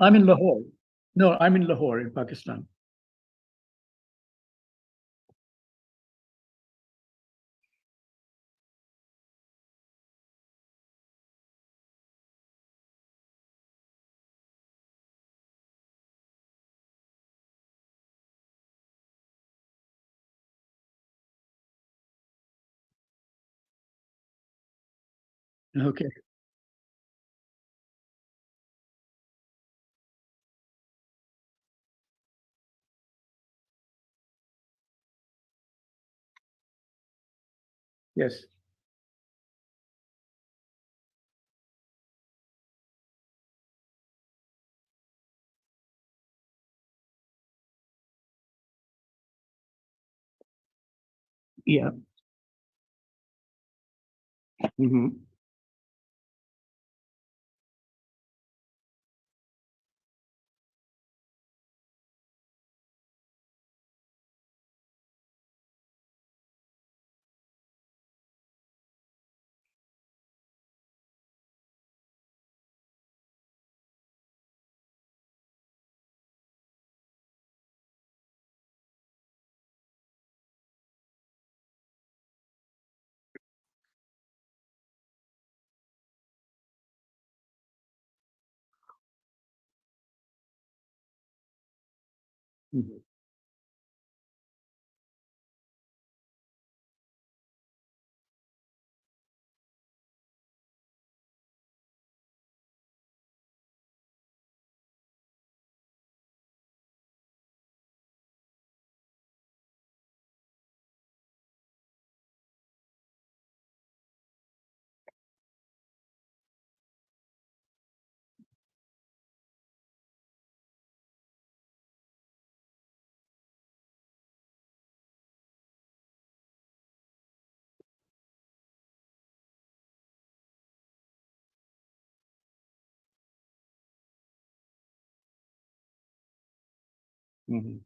I'm in Lahore. No, I'm in Lahore in Pakistan. Okay. Yes. Yeah. Hmm. Hmm. Hmm.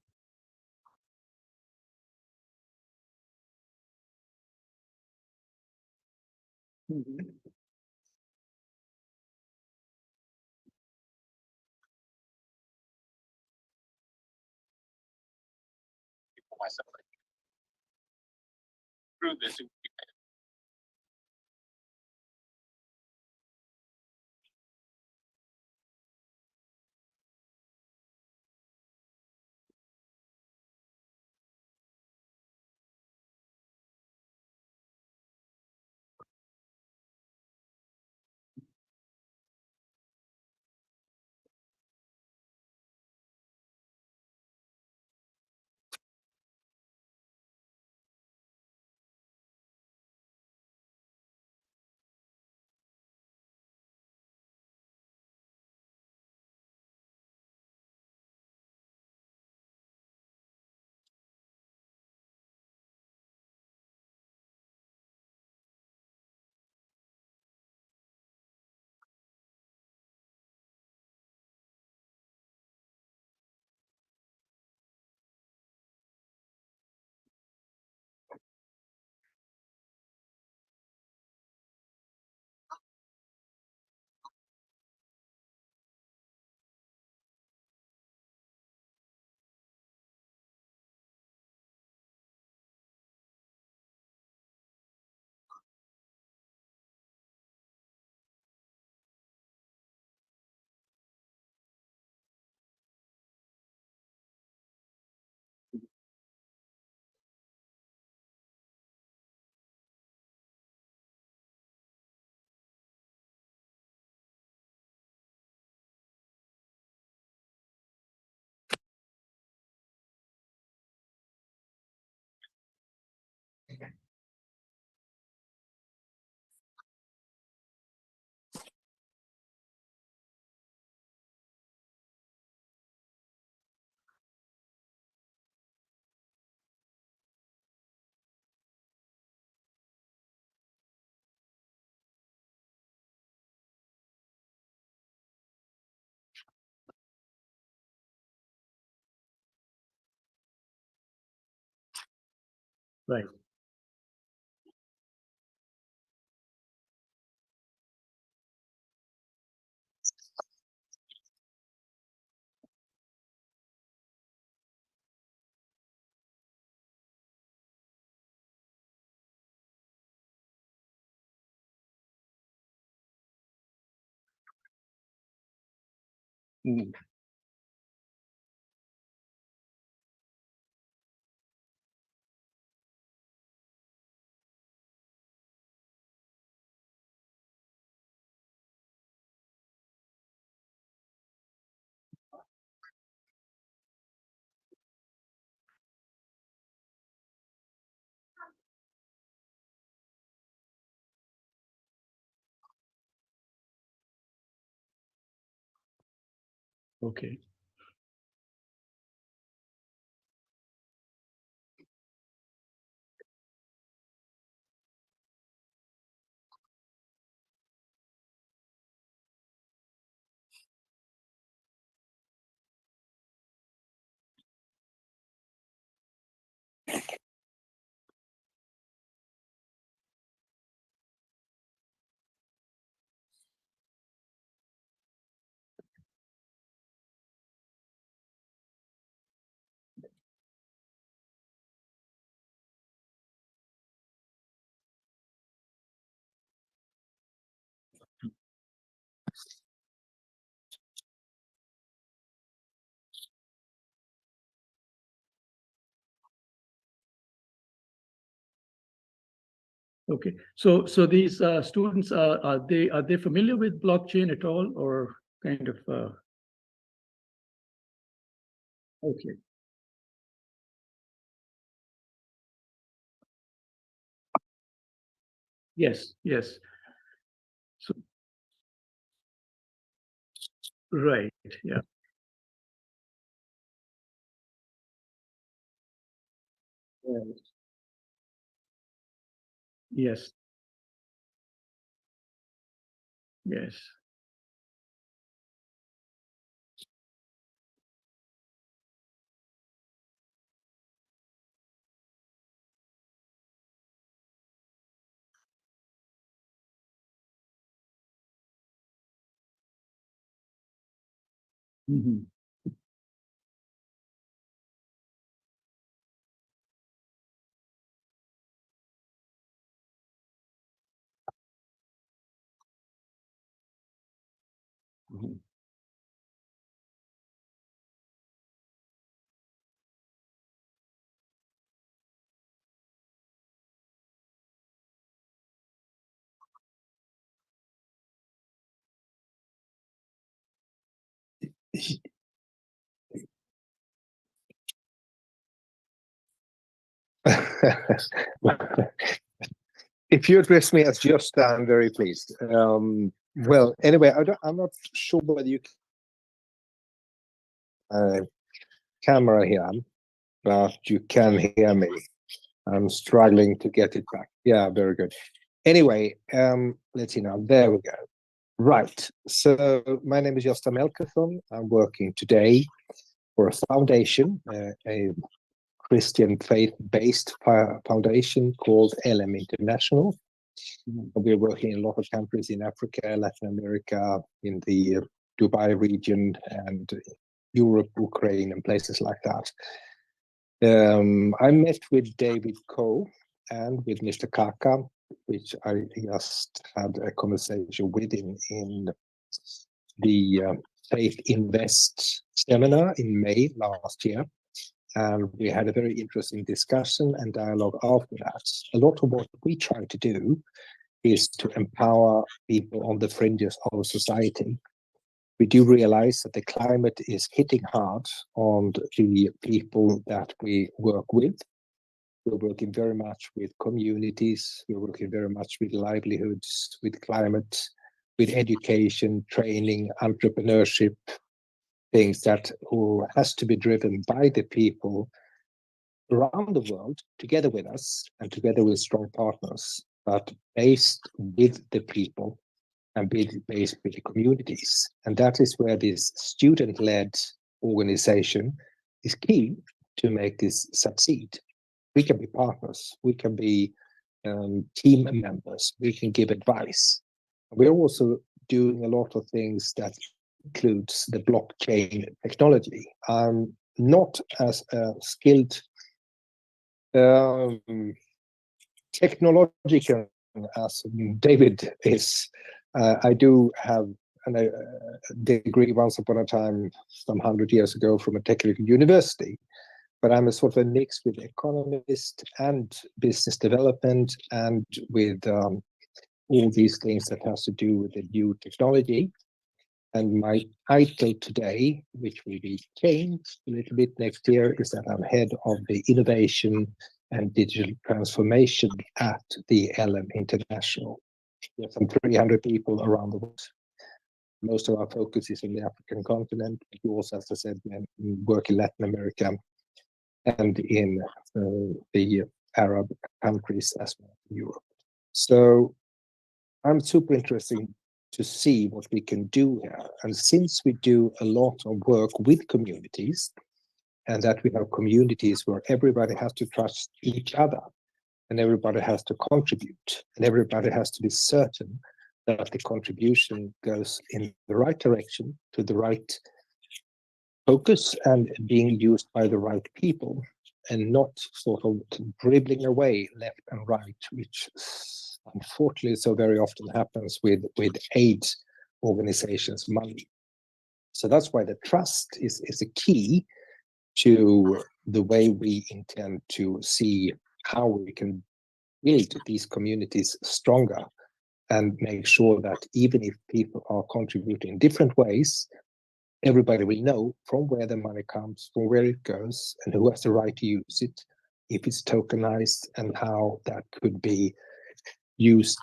Hmm. Right. Mm. Okay. Okay. So these students are they familiar with blockchain at all, or kind of okay. Yes, yes. So right, yeah. Yes, yes. Mhm, mhm. If you address me as Gösta, I'm very pleased. Well, anyway, I'm not sure whether you camera here, but you can hear me. I'm struggling to get it back. Yeah, very good. Anyway, let's see now. There we go. Right. So my name is Gösta Melkerson. I'm working today for a foundation, a Christian faith-based foundation called LM International. We're working in a lot of countries in Africa, Latin America, in the Dubai region, and Europe, Ukraine, and places like that. I met with David Coe and with Mr. Kaka, which I just had a conversation with him in the Faith Invest seminar in May last year. And we had a very interesting discussion and dialogue after that. A lot of what we try to do is to empower people on the fringes of society. We do realize that the climate is hitting hard on the people that we work with. We're working very much with communities. We're working very much with livelihoods, with climate, with education, training, entrepreneurship, things that has to be driven by the people around the world together with us and together with strong partners, but based with the people and based with the communities. And that is where this student-led organization is key to make this succeed. We can be partners, we can be team members, we can give advice. We're also doing a lot of things that includes the blockchain technology. I'm not as skilled technological as David is. I do have a degree once upon a time, some 100 years ago, from a technical university, but I'm a sort of a mix with economist and business development, and with all these things that has to do with the new technology. And my title today, which will be changed a little bit next year, is that I'm head of the innovation and digital transformation at the LM International. We have some 300 people around the world. Most of our focus is on the African continent. We also, as I said, work in Latin America and in the Arab countries as well in Europe. So I'm super interested to see what we can do here. And since we do a lot of work with communities, and that we have communities where everybody has to trust each other, and everybody has to contribute, and everybody has to be certain that the contribution goes in the right direction, to the right focus, and being used by the right people, and not sort of dribbling away left and right, which unfortunately so very often happens with aid organizations' money. So that's why the trust is a key to the way we intend to see how we can build these communities stronger, and make sure that even if people are contributing in different ways, everybody will know from where the money comes, from where it goes, and who has the right to use it, if it's tokenized, and how that could be used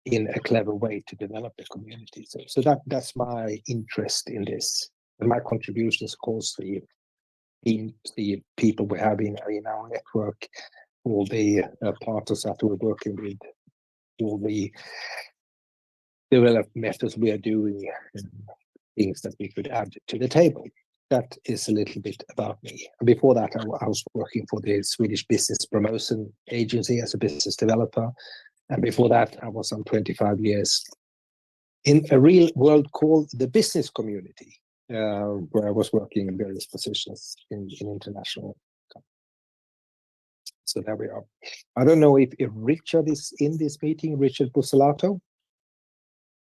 in a clever way to develop the community. So that's my interest in this. And my contributions, of course, the people we have in our network, all the partners that we're working with, all the developed methods we are doing, and things that we could add to the table. That is a little bit about me. And before that, I was working for the Swedish Business Promotion Agency as a business developer. And before that, I was some 25 years in a real world called the business community, where I was working in various positions in international companies. So there we are. I don't know if Richard is in this meeting, Richard Busolato.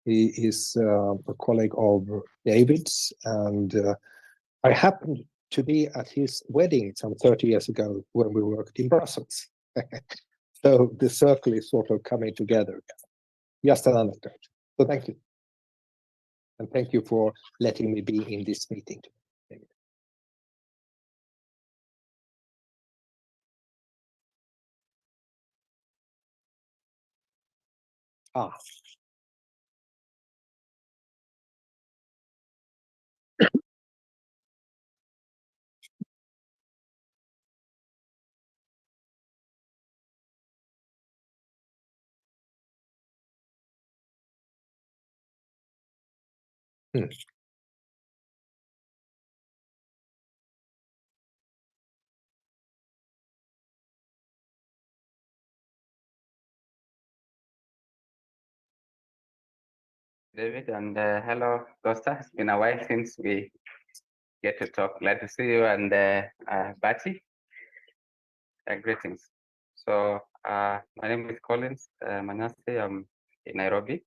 He is a colleague of David's, and I happened to be at his wedding some 30 years ago when we worked in Brussels. So the circle is sort of coming together. Just an anecdote. So thank you. And thank you for letting me be in this meeting. Ah. Hmm. David, and hello, Costa. It's been a while since we get to talk. Glad to see you, and Bati. Greetings. So my name is Collins Manase. I'm in Nairobi,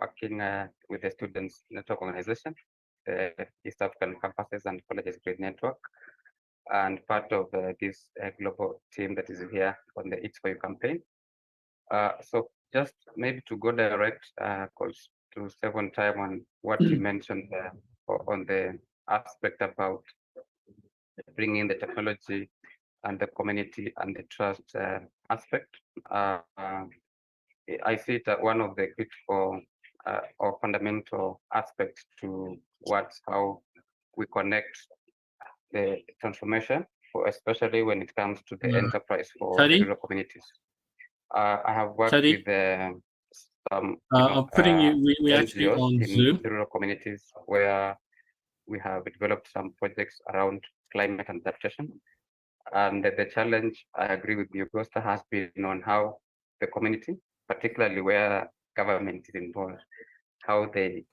working with the Students Network Organization, the East African Campuses and Colleges Grid Network, and part of this global team that is here on the It's For You campaign. So just maybe to go direct, because to save on time on what you mentioned on the aspect about bringing the technology and the community and the trust aspect. I see that one of the critical or fundamental aspects to what's how we connect the transformation, especially when it comes to the enterprise for the rural communities. I have worked with some I'm putting you, we actually NGOs on in Zoom. rural communities where we have developed some projects around climate adaptation. And the challenge, I agree with you, Costa, has been on how the community, particularly where government is involved, how they,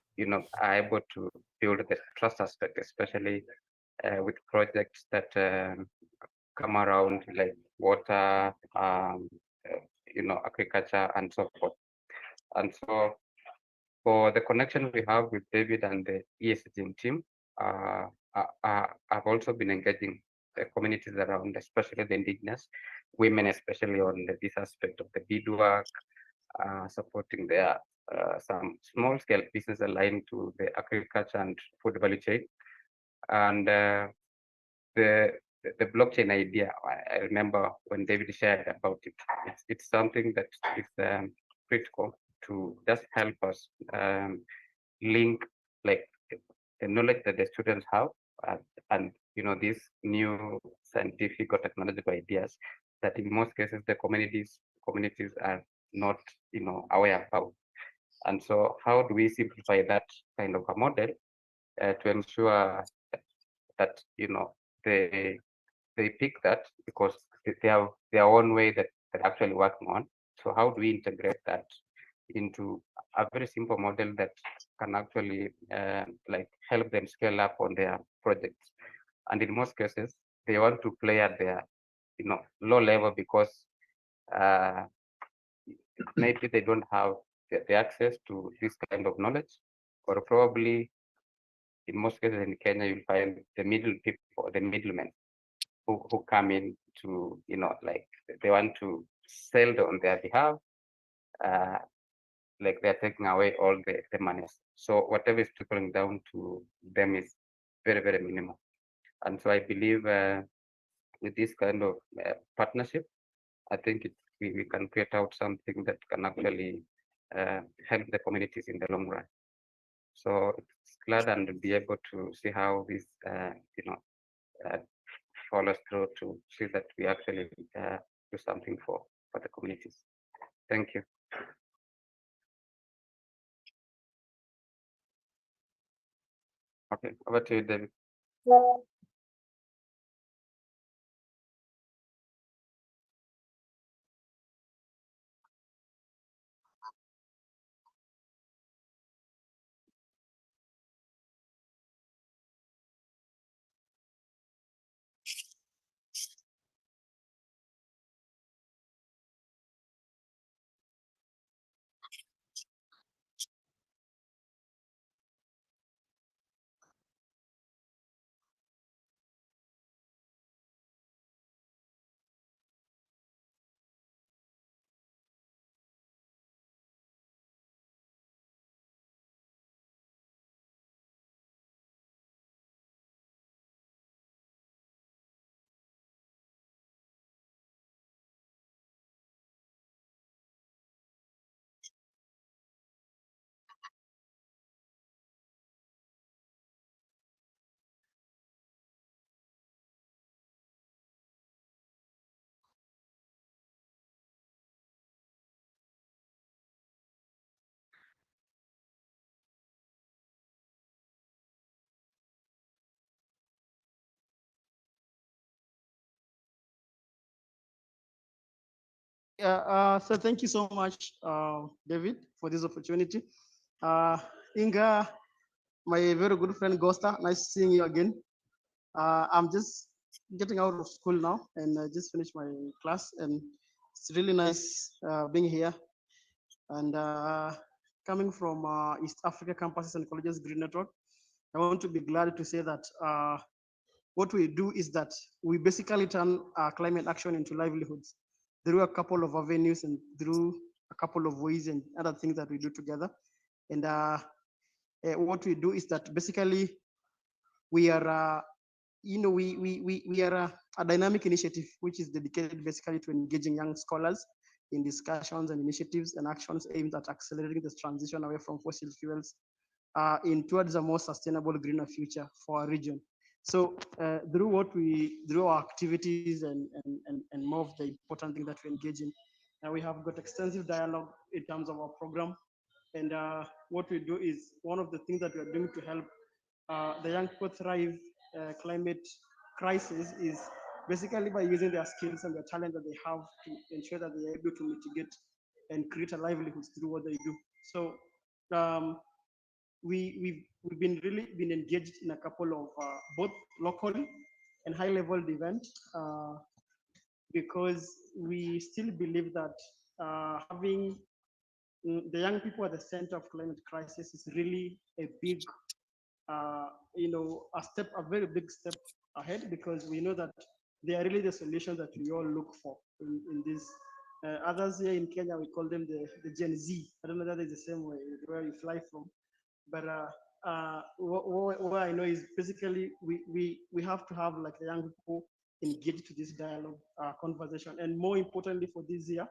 are able to build the trust aspect, especially with projects that come around like water, agriculture, and so forth. And so For the connection we have with David and the ESG team, I've also been engaging the communities around, especially the indigenous women, especially on this aspect of the beadwork, supporting their some small scale business aligned to the agriculture and food value chain. And the the blockchain idea, I remember when David shared about it. It's something that is critical to just help us link like the knowledge that the students have and these new scientific or technological ideas that in most cases the communities are not aware about. And so how do we simplify that kind of a model to ensure that they they pick that because they have their own way that they're actually working on. So how do we integrate that into a very simple model that can actually like help them scale up on their projects? And in most cases, they want to play at their low level because uh, maybe they don't have the access to this kind of knowledge, or probably in most cases in Kenya, you'll find the middle people, the middlemen who come in to, like they want to sell on their behalf, uh, like they're taking away all the money. So whatever is trickling down to them is very, very minimal. And so I believe with this kind of partnership, I think we can create out something that can actually help the communities in the long run. So it's glad and be able to see how this, uh, follows through to see that we actually do something for the communities. Thank you. Okay, over to you, David. Yeah, so thank you so much, David, for this opportunity. Inga, my very good friend Gosta, nice seeing you again. I'm just getting out of school now and I just finished my class, and it's really nice being here. And coming from East Africa Campuses and Colleges Green Network, I want to be glad to say that what we do is that we basically turn climate action into livelihoods through a couple of avenues and through a couple of ways and other things that we do together. And what we do is that basically we are, we are a dynamic initiative which is dedicated basically to engaging young scholars in discussions and initiatives and actions aimed at accelerating this transition away from fossil fuels in towards a more sustainable, greener future for our region. So through our activities and more of the important thing that we engage in, we have got extensive dialogue in terms of our program. And what we do is one of the things that we are doing to help the young people thrive climate crisis is basically by using their skills and their talent that they have to ensure that they are able to mitigate and create a livelihood through what they do. So um, we've been really been engaged in a couple of both local and high level events because we still believe that having the young people at the center of climate crisis is really a big, a very big step ahead, because we know that they are really the solutions that we all look for in this. Others here in Kenya, we call them the Gen Z. I don't know that is the same way where you fly from, but what I know is basically we have to have like the young people engaged to this dialogue conversation, and more importantly for this year,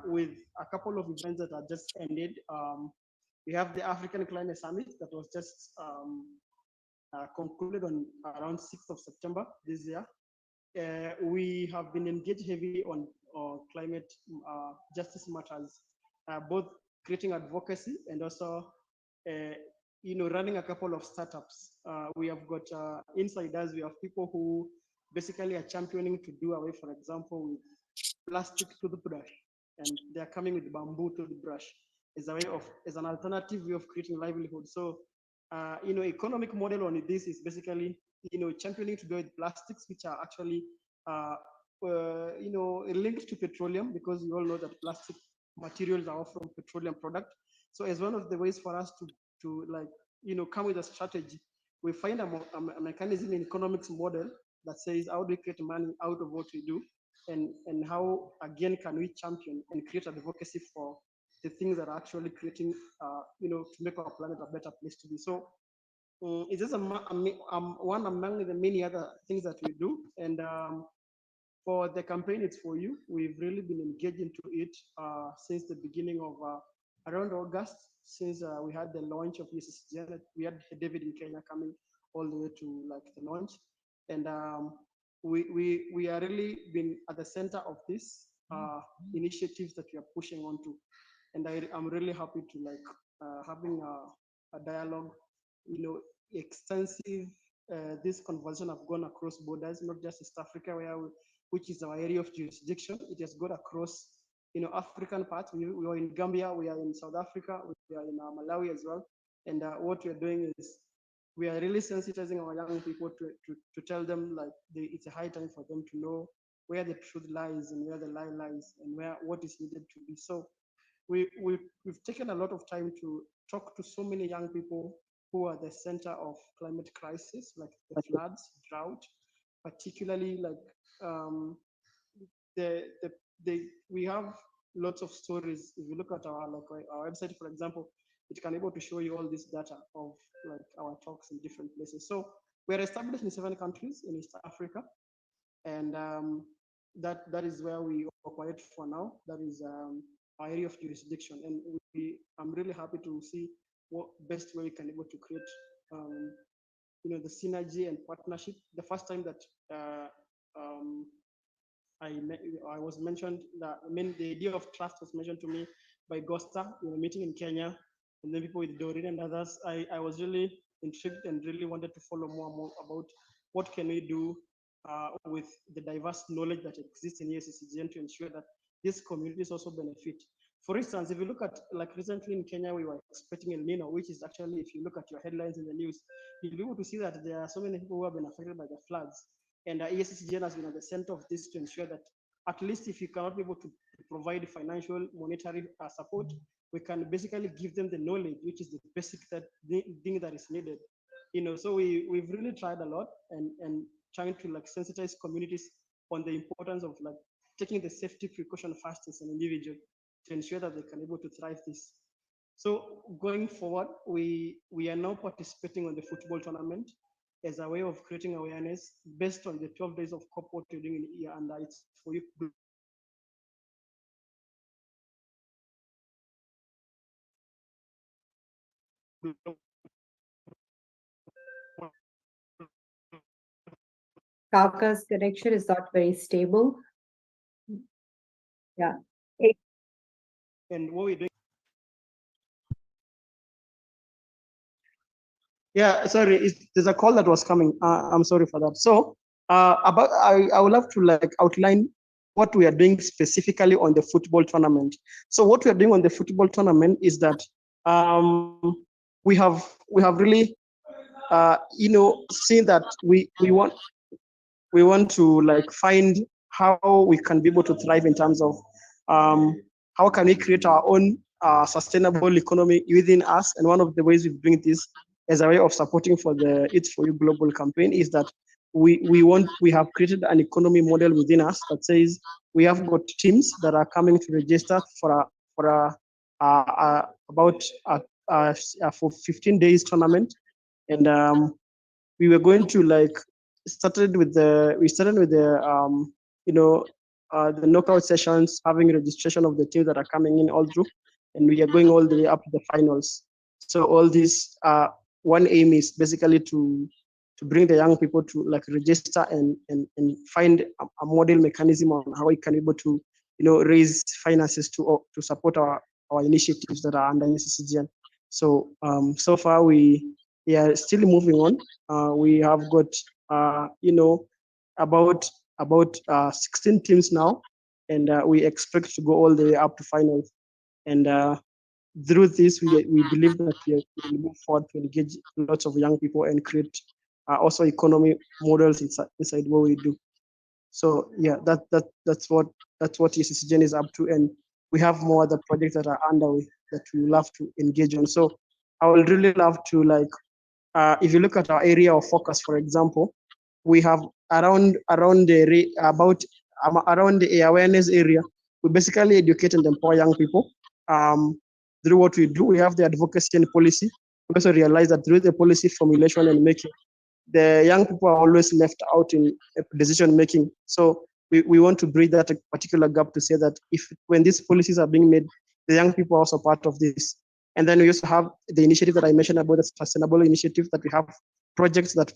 with a couple of events that are just ended. We have the African Climate Summit that was just concluded on around 6th of September this year. We have been engaged heavily on climate justice matters, both creating advocacy and also, running a couple of startups. We have got insiders. We have people who basically are championing to do away, for example, with plastic toothbrush, and they are coming with bamboo toothbrush as a way of, as an alternative way of creating livelihood. So, economic model on this is basically, championing to do with plastics, which are actually, linked to petroleum, because we all know that plastic materials are all from petroleum product. So as one of the ways for us to like, come with a strategy, we find a mechanism in economics model that says, how do we create money out of what we do? And how, again, can we champion and create advocacy for the things that are actually creating, to make our planet a better place to be. So it's just one among the many other things that we do. And for the campaign, It's For You, we've really been engaged into it since the beginning of around August, since we had the launch of USSGN. We had David in Kenya coming all the way to like the launch. And we are really been at the center of this initiatives that we are pushing onto. And I'm really happy to like having a dialogue, extensive. This conversation have gone across borders, not just East Africa, which is our area of jurisdiction. It has gone across, African parts. We are in Gambia, we are in South Africa, we are in Malawi as well. And what we are doing is we are really sensitizing our young people to tell them like it's a high time for them to know where the truth lies and where the lie lies and what is needed to be. So we've taken a lot of time to talk to so many young people who are the center of climate crisis, like the floods, drought, particularly like we have lots of stories. If you look at our website, for example, it can able to show you all this data of like our talks in different places. So we're established in 7 countries in East Africa, and that is where we operate for now. That is our area of jurisdiction, and I'm really happy to see what best way we can able to create the synergy and partnership. The first time that I was mentioned, that the idea of trust was mentioned to me by Gosta in a meeting in Kenya, and then people with Doreen and others. I was really intrigued and really wanted to follow more about what can we do with the diverse knowledge that exists in ESCGN to ensure that these communities also benefit. For instance, if you look at, like recently in Kenya, we were expecting El Nino, which is actually, if you look at your headlines in the news, you'll be able to see that there are so many people who have been affected by the floods. And ESCGN has been at the center of this to ensure that at least if you cannot be able to provide financial, monetary support, we can basically give them the knowledge, which is the basic thing that is needed. So we've really tried a lot and trying to like sensitize communities on the importance of like taking the safety precaution first as an individual to ensure that they can be able to thrive this. So going forward, we are now participating on the football tournament as a way of creating awareness based on the 12 days of corporate trading in year, and It's For You. Kaka's connection is not very stable. Yeah. And what we're doing. Yeah, sorry, there's a call that was coming. I'm sorry for that. So I would love to like outline what we are doing specifically on the football tournament. So what we are doing on the football tournament is that we have really seen that we want to like find how we can be able to thrive in terms of how can we create our own sustainable economy within us. And one of the ways we bring this as a way of supporting for the It's For You global campaign is that we have created an economy model within us that says we have got teams that are coming to register about for 15 days tournament, and we were going to like started with the you know the knockout sessions, having registration of the teams that are coming in all through, and we are going all the way up to the finals. So all this one aim is basically to bring the young people to like register and find a model mechanism on how we can be able to raise finances to support our initiatives that are under UCCGN. So so far we are still moving on. We have got about 16 teams now, and we expect to go all the way up to finals. And through this, we believe that we will move forward to engage lots of young people and create also economy models inside what we do. So yeah, that's what UCCGN is up to, and we have more other projects that are underway that we love to engage on. So I would really love to like, if you look at our area of focus, for example, we have around the awareness area. We basically educate and empower young people. Through what we do, we have the advocacy and policy. We also realize that through the policy formulation and making, the young people are always left out in decision making. So we want to bridge that particular gap to say that if when these policies are being made, the young people are also part of this. And then we also have the initiative that I mentioned about the sustainable initiative, that we have projects that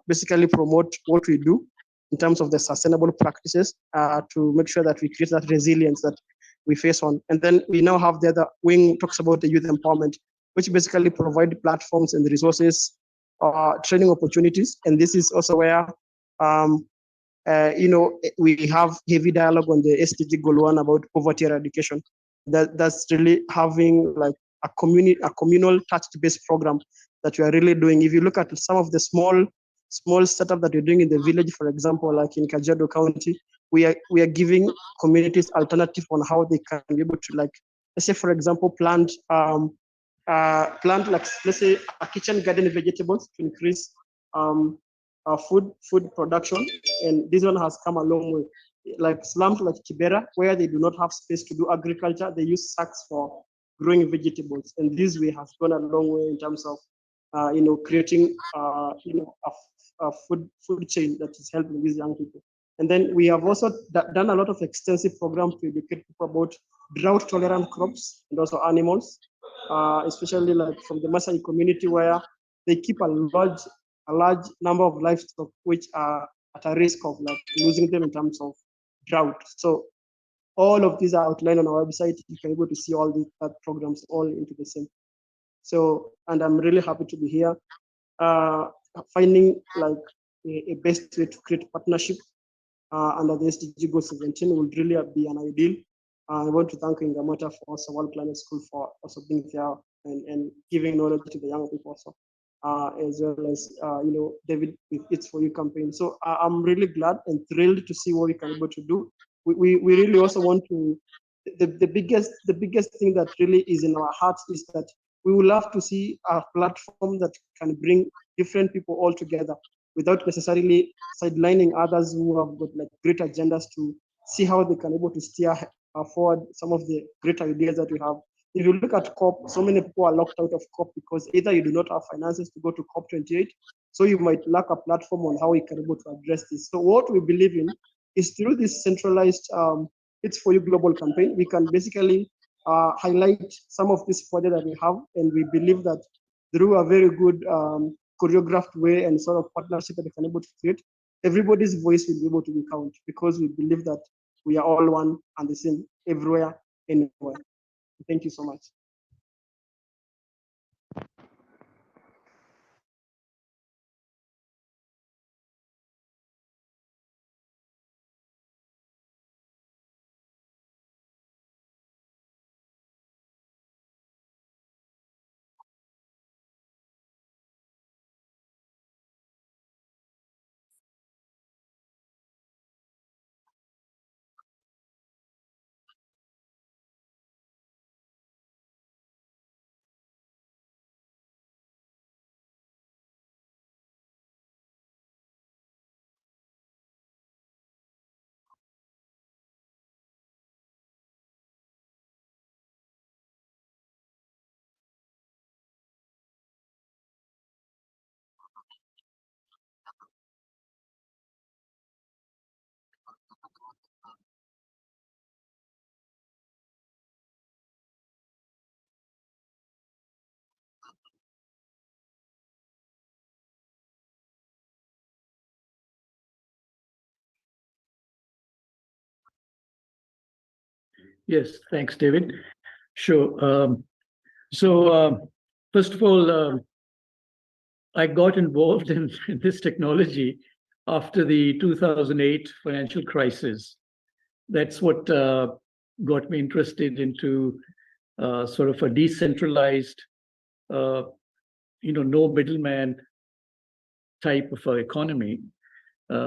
basically promote what we do in terms of the sustainable practices to make sure that we create that resilience that we face on. And then we now have the other wing talks about the youth empowerment, which basically provide platforms and resources, training opportunities. And this is also where we have heavy dialogue on the SDG Goal 1 about poverty eradication. That's really having like a communal touch-based program that we are really doing. If you look at some of the small startup that we're doing in the village, for example, like in Kajiado County, we are giving communities alternative on how they can be able to, like, let's say, for example, plant like, let's say, a kitchen garden vegetables to increase food production. And this one has come a long way. Like slums like Kibera, where they do not have space to do agriculture, they use sacks for growing vegetables. And this way has gone a long way in terms of creating a food chain that is helping these young people. And then we have also done a lot of extensive programs to educate people about drought tolerant crops and also animals, especially like from the Maasai community, where they keep a large number of livestock which are at a risk of like losing them in terms of drought. So all of these are outlined on our website. You can be able to see all these programs all into the same. So, and I'm really happy to be here, finding like a best way to create partnership under the SDG Goal 17 would really be an ideal. I want to thank Ingamata for also World Climate School for also being there and giving knowledge to the young people also, as well as David with It's For You campaign. So I'm really glad and thrilled to see what we can be able to do. We really also want to, the biggest thing that really is in our hearts is that we would love to see a platform that can bring different people all together without necessarily sidelining others who have got like great agendas, to see how they can be able to steer forward some of the great ideas that we have. If you look at COP, so many people are locked out of COP because either you do not have finances to go to COP 28, so you might lack a platform on how we can be able to address this. So what we believe in is through this centralized It's For You global campaign, we can basically highlight some of this project that we have, and we believe that through a very good choreographed way and sort of partnership that we can be able to create, everybody's voice will be able to be counted, because we believe that we are all one and the same everywhere, anywhere. Thank you so much. Yes, thanks, David. Sure. First of all, I got involved in this technology after the 2008 financial crisis. That's what got me interested into sort of a decentralized, no middleman type of economy,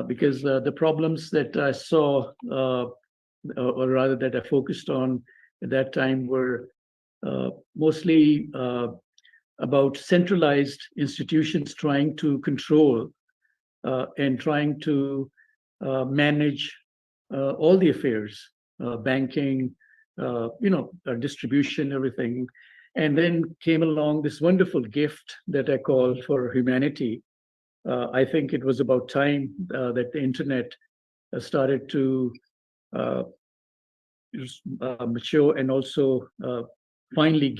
because the problems that I saw, or rather that I focused on at that time, were mostly about centralized institutions trying to control and trying to manage all the affairs, banking, distribution, everything. And then came along this wonderful gift that I call for humanity. I think it was about time that the internet started to mature, and also finally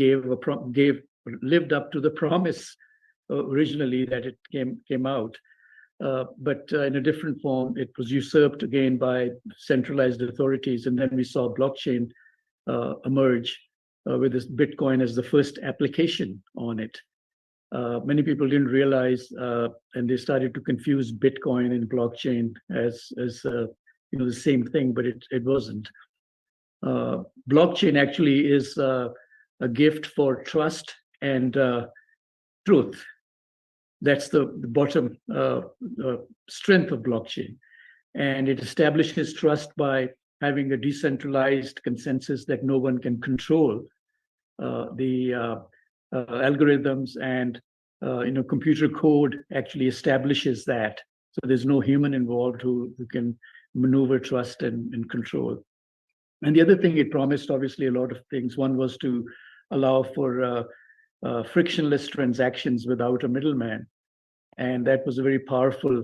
lived up to the promise originally that it came out. But in a different form, it was usurped again by centralized authorities. And then we saw blockchain emerge with this Bitcoin as the first application on it. Many people didn't realize, and they started to confuse Bitcoin and blockchain as the same thing, but it wasn't. Blockchain actually is a gift for trust and truth. That's the bottom strength of blockchain. And it establishes trust by having a decentralized consensus that no one can control. The algorithms and computer code actually establishes that. So there's no human involved who can maneuver trust and control. And the other thing it promised, obviously, a lot of things. One was to allow for frictionless transactions without a middleman. And that was a very powerful,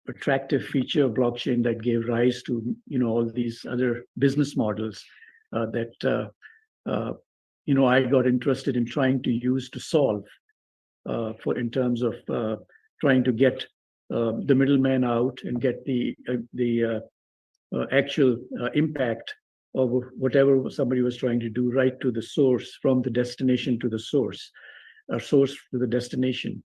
attractive feature of blockchain that gave rise to all these other business models that I got interested in trying to use to solve in terms of trying to get the middleman out and get the actual impact of whatever somebody was trying to do right to the source, from the destination to the source, or source to the destination.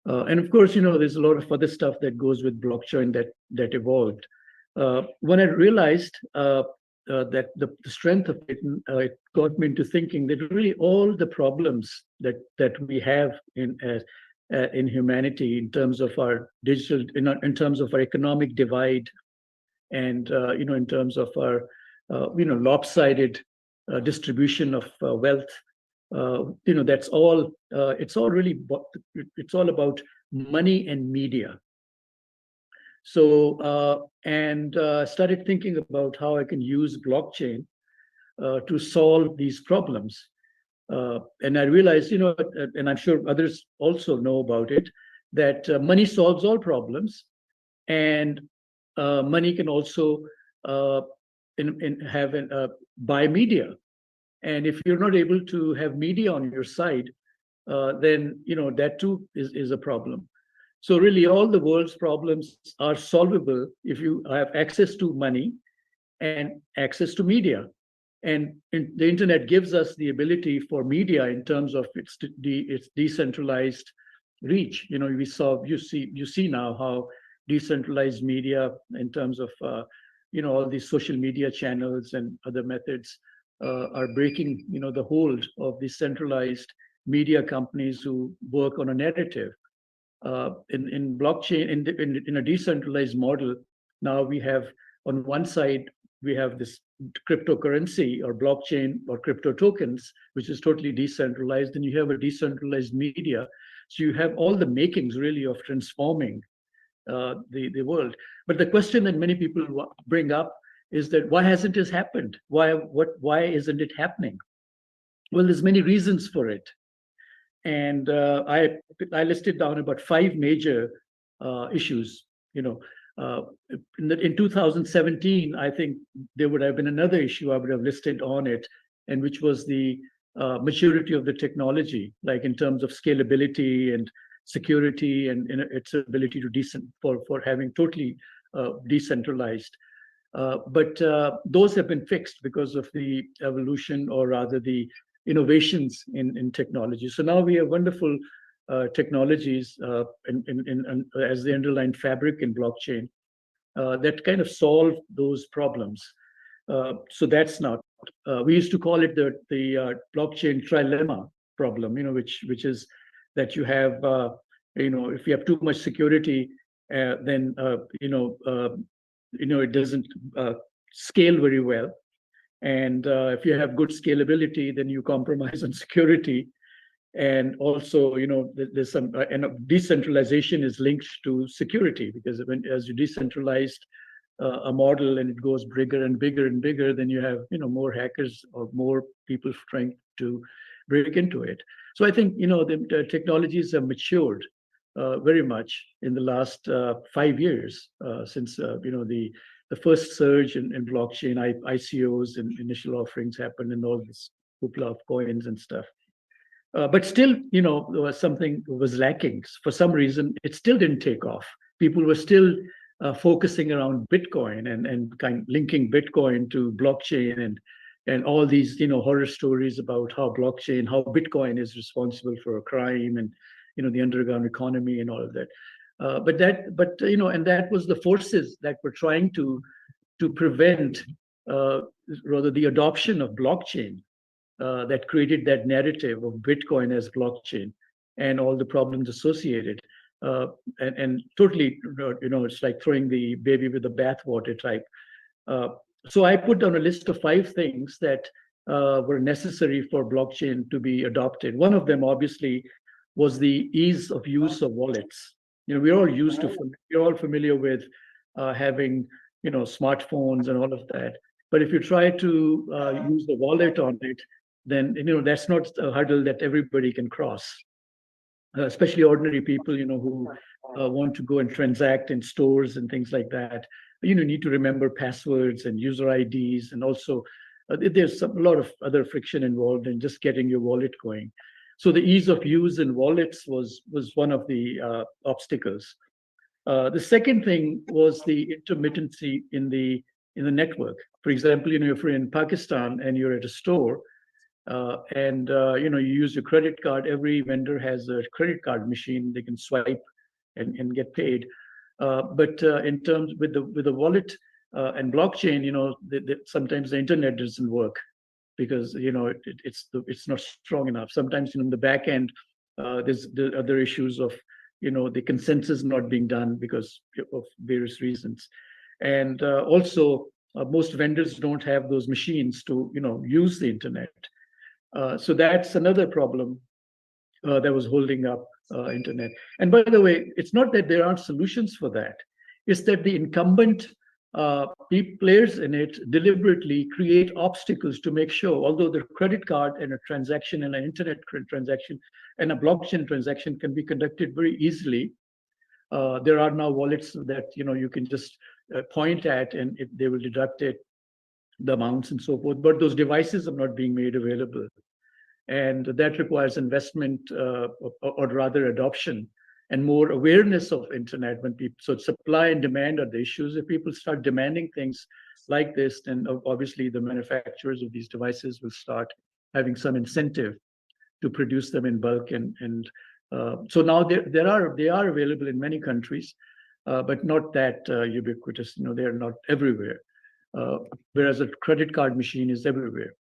And of course, there's a lot of other stuff that goes with blockchain that evolved. When I realized that the strength of it, it got me into thinking that really all the problems that we have in humanity, in terms of our digital, in terms of our economic divide, and in terms of our lopsided distribution of wealth, that's all. It's all about money and media. So started thinking about how I can use blockchain to solve these problems. And I realized, and I'm sure others also know about it, that money solves all problems, and money can also buy media. And if you're not able to have media on your side, then that too is a problem. So really, all the world's problems are solvable if you have access to money and access to media. And the internet gives us the ability for media in terms of its decentralized reach. You see now how decentralized media, in terms of all these social media channels and other methods, are breaking the hold of these centralized media companies who work on a narrative. In blockchain, in a decentralized model, now we have, on one side, we have this cryptocurrency or blockchain or crypto tokens, which is totally decentralized, and you have a decentralized media. So you have all the makings really of transforming the world. But the question that many people bring up is that why hasn't this happened? Why isn't it happening? Well, there's many reasons for it. And I listed down about 5 major issues. In 2017, I think there would have been another issue I would have listed on it, and which was the maturity of the technology, like in terms of scalability and security, and its ability to for having totally decentralized. But those have been fixed because of the evolution, or rather the innovations in technology. So now we have wonderful technologies as the underlying fabric in blockchain that kind of solve those problems. So that's not. We used to call it the blockchain trilemma problem, which is that you have, if you have too much security, then it doesn't scale very well. And if you have good scalability, then you compromise on security. And also, there's some and decentralization is linked to security, because as you decentralize a model and it goes bigger and bigger and bigger, then you have more hackers or more people trying to break into it. So I think the technologies have matured very much in the last 5 years since the first surge in blockchain ICOs and initial offerings happened, and all this hoopla of coins and stuff. But still, there was something was lacking. For some reason, it still didn't take off. People were still focusing around Bitcoin and kind of linking Bitcoin to blockchain and all these horror stories about how Bitcoin is responsible for a crime and the underground economy and all of that. And that was the forces that were trying to prevent rather the adoption of blockchain that created that narrative of Bitcoin as blockchain and all the problems associated. And totally, it's like throwing the baby with the bathwater type. So I put down a list of 5 things that were necessary for blockchain to be adopted. One of them, obviously, was the ease of use of wallets. We're all familiar with having, smartphones and all of that. But if you try to use the wallet on it, then that's not a hurdle that everybody can cross. Especially ordinary people, who want to go and transact in stores and things like that. Need to remember passwords and user IDs, and also there's a lot of other friction involved in just getting your wallet going. So the ease of use in wallets was one of the obstacles. The second thing was the intermittency in the network. For example, if you're in Pakistan and you're at a store, and you use your credit card, every vendor has a credit card machine they can swipe and get paid. But in terms with the wallet and blockchain, sometimes the internet doesn't work because it's not strong enough. Sometimes in the back end, there's the other issues of the consensus not being done because of various reasons, and also most vendors don't have those machines to use the internet. So that's another problem that was holding up internet. And by the way, it's not that there aren't solutions for that. It's that the incumbent players in it deliberately create obstacles to make sure, although the credit card and a transaction and an internet transaction and a blockchain transaction can be conducted very easily, there are now wallets that you can just point at and they will deduct it, the amounts and so forth, but those devices are not being made available. And that requires investment or rather adoption and more awareness of internet when people, so supply and demand are the issues. If people start demanding things like this, then obviously the manufacturers of these devices will start having some incentive to produce them in bulk. And so now they are available in many countries, but not that ubiquitous. They're not everywhere. Whereas a credit card machine is everywhere.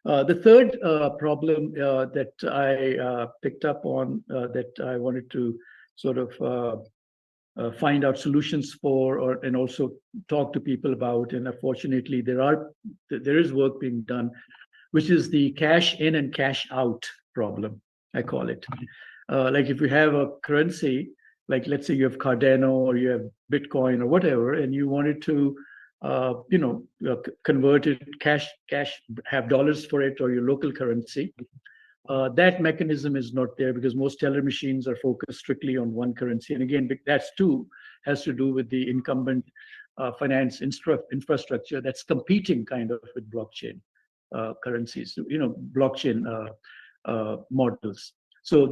The third problem that I picked up on that I wanted to sort of find out solutions for, and also talk to people about, and unfortunately there is work being done, which is the cash in and cash out problem, I call it. Like if you have a currency, like let's say you have Cardano or you have Bitcoin or whatever, and you wanted to convert it, cash, have dollars for it or your local currency. That mechanism is not there because most teller machines are focused strictly on one currency. And again, that's too has to do with the incumbent finance infrastructure that's competing kind of with blockchain currencies, blockchain models. So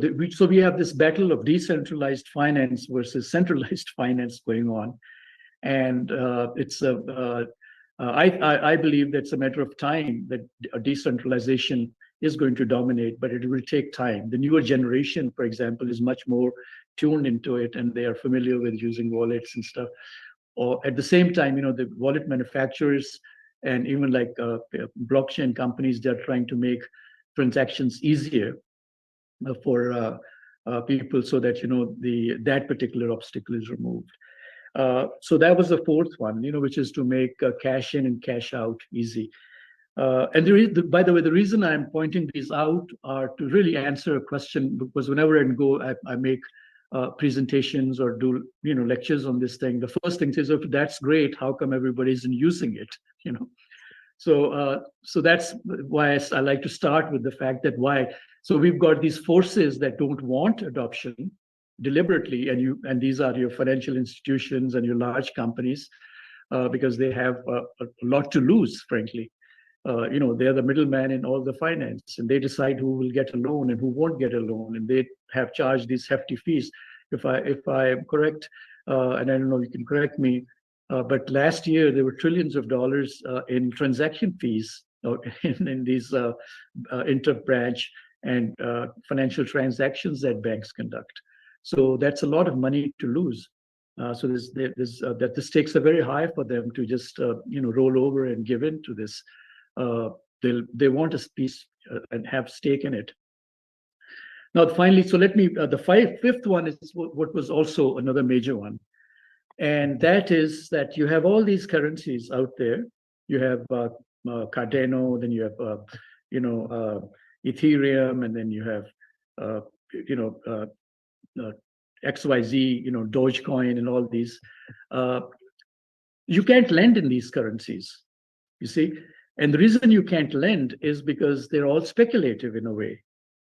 we have this battle of decentralized finance versus centralized finance going on. And I believe that's a matter of time that decentralization is going to dominate, but it will take time. The newer generation, for example, is much more tuned into it, and they are familiar with using wallets and stuff. Or at the same time, the wallet manufacturers and even like blockchain companies, they're trying to make transactions easier for people, so that that particular obstacle is removed. So that was the fourth one, which is to make cash in and cash out easy. And by the way, the reason I'm pointing these out are to really answer a question, because whenever I make presentations or do lectures on this thing, the first thing is, if that's great, how come everybody isn't using it? So that's why I like to start with the fact that why. So we've got these forces that don't want adoption deliberately, and these are your financial institutions and your large companies, because they have a lot to lose, frankly. They're the middleman in all the finance, and they decide who will get a loan and who won't get a loan, and they have charged these hefty fees. If I am correct, and I don't know, you can correct me, but last year there were trillions of dollars in transaction fees in these inter-branch and financial transactions that banks conduct. So that's a lot of money to lose. So this stakes are very high for them to just roll over and give in to this. They want a piece and have stake in it. Now, finally, so let me. The fifth one is what was also another major one, and that is that you have all these currencies out there. You have Cardano, then you have Ethereum, and then you have XYZ, Dogecoin, and all these. You can't lend in these currencies, you see. And the reason you can't lend is because they're all speculative in a way.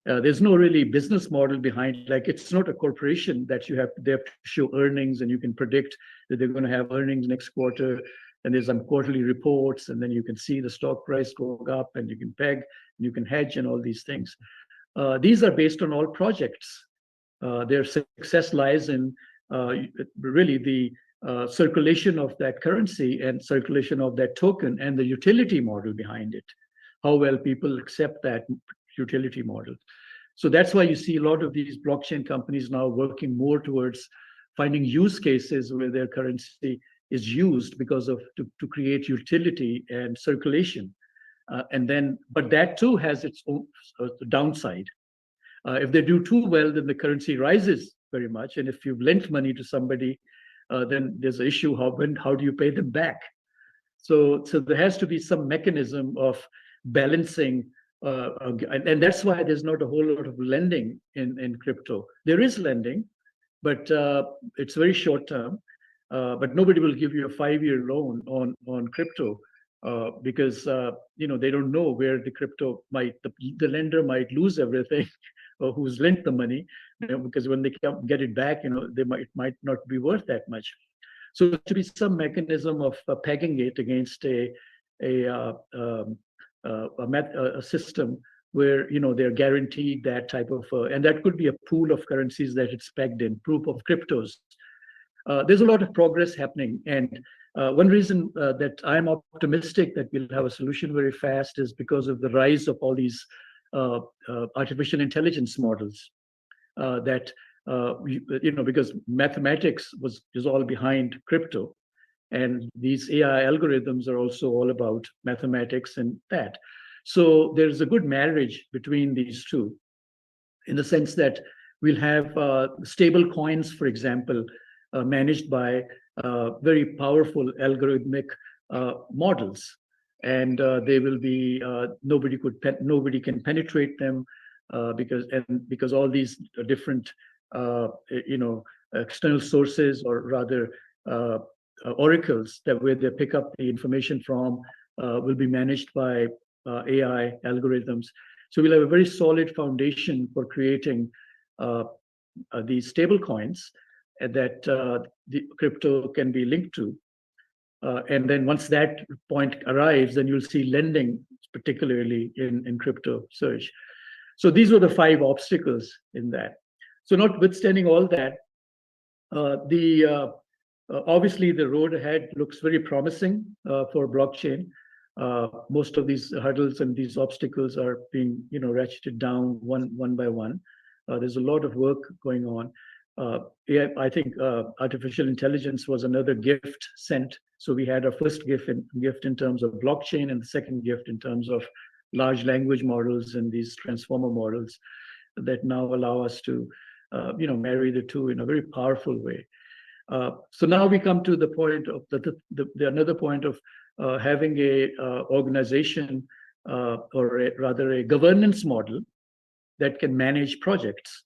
There's no really business model behind. Like, it's not a corporation that they have to show earnings, and you can predict that they're going to have earnings next quarter, and there's some quarterly reports, and then you can see the stock price go up, and you can peg, and you can hedge, and all these things. These are based on all projects. Their success lies in really the circulation of that currency and circulation of that token and the utility model behind it, how well people accept that utility model. So that's why you see a lot of these blockchain companies now working more towards finding use cases where their currency is used because of to create utility and circulation. But that too has its own downside. If they do too well, then the currency rises very much. And if you've lent money to somebody, then there's an issue. How do you pay them back? So there has to be some mechanism of balancing, and that's why there's not a whole lot of lending in crypto. There is lending, but it's very short term. But nobody will give you a 5-year loan on crypto because they don't know where the lender might lose everything, or who's lent the money, because when they get it back, it might not be worth that much. So there should be some mechanism of pegging it against a system where they're guaranteed that type of, and that could be a pool of currencies that it's pegged in, proof of cryptos. There's a lot of progress happening, and one reason that I'm optimistic that we'll have a solution very fast is because of the rise of all these artificial intelligence models because mathematics is all behind crypto, and these AI algorithms are also all about mathematics and that. So there's a good marriage between these two, in the sense that we'll have stable coins, for example, managed by very powerful algorithmic models, and they will be nobody can penetrate them because all these different external sources, or rather oracles where they pick up the information from, will be managed by AI algorithms. So we'll have a very solid foundation for creating these stable coins that the crypto can be linked to. And then once that point arrives, then you'll see lending, particularly in crypto surge. So these were the 5 obstacles in that. So notwithstanding all that, Obviously, the road ahead looks very promising for blockchain. Most of these hurdles and these obstacles are being, ratcheted down one by one. There's a lot of work going on. Yeah, I think artificial intelligence was another gift sent. So we had our first gift in terms of blockchain, and the second gift in terms of large language models and these transformer models that now allow us to, marry the two in a very powerful way. So now we come to the point of another point of having a organization or rather a governance model that can manage projects.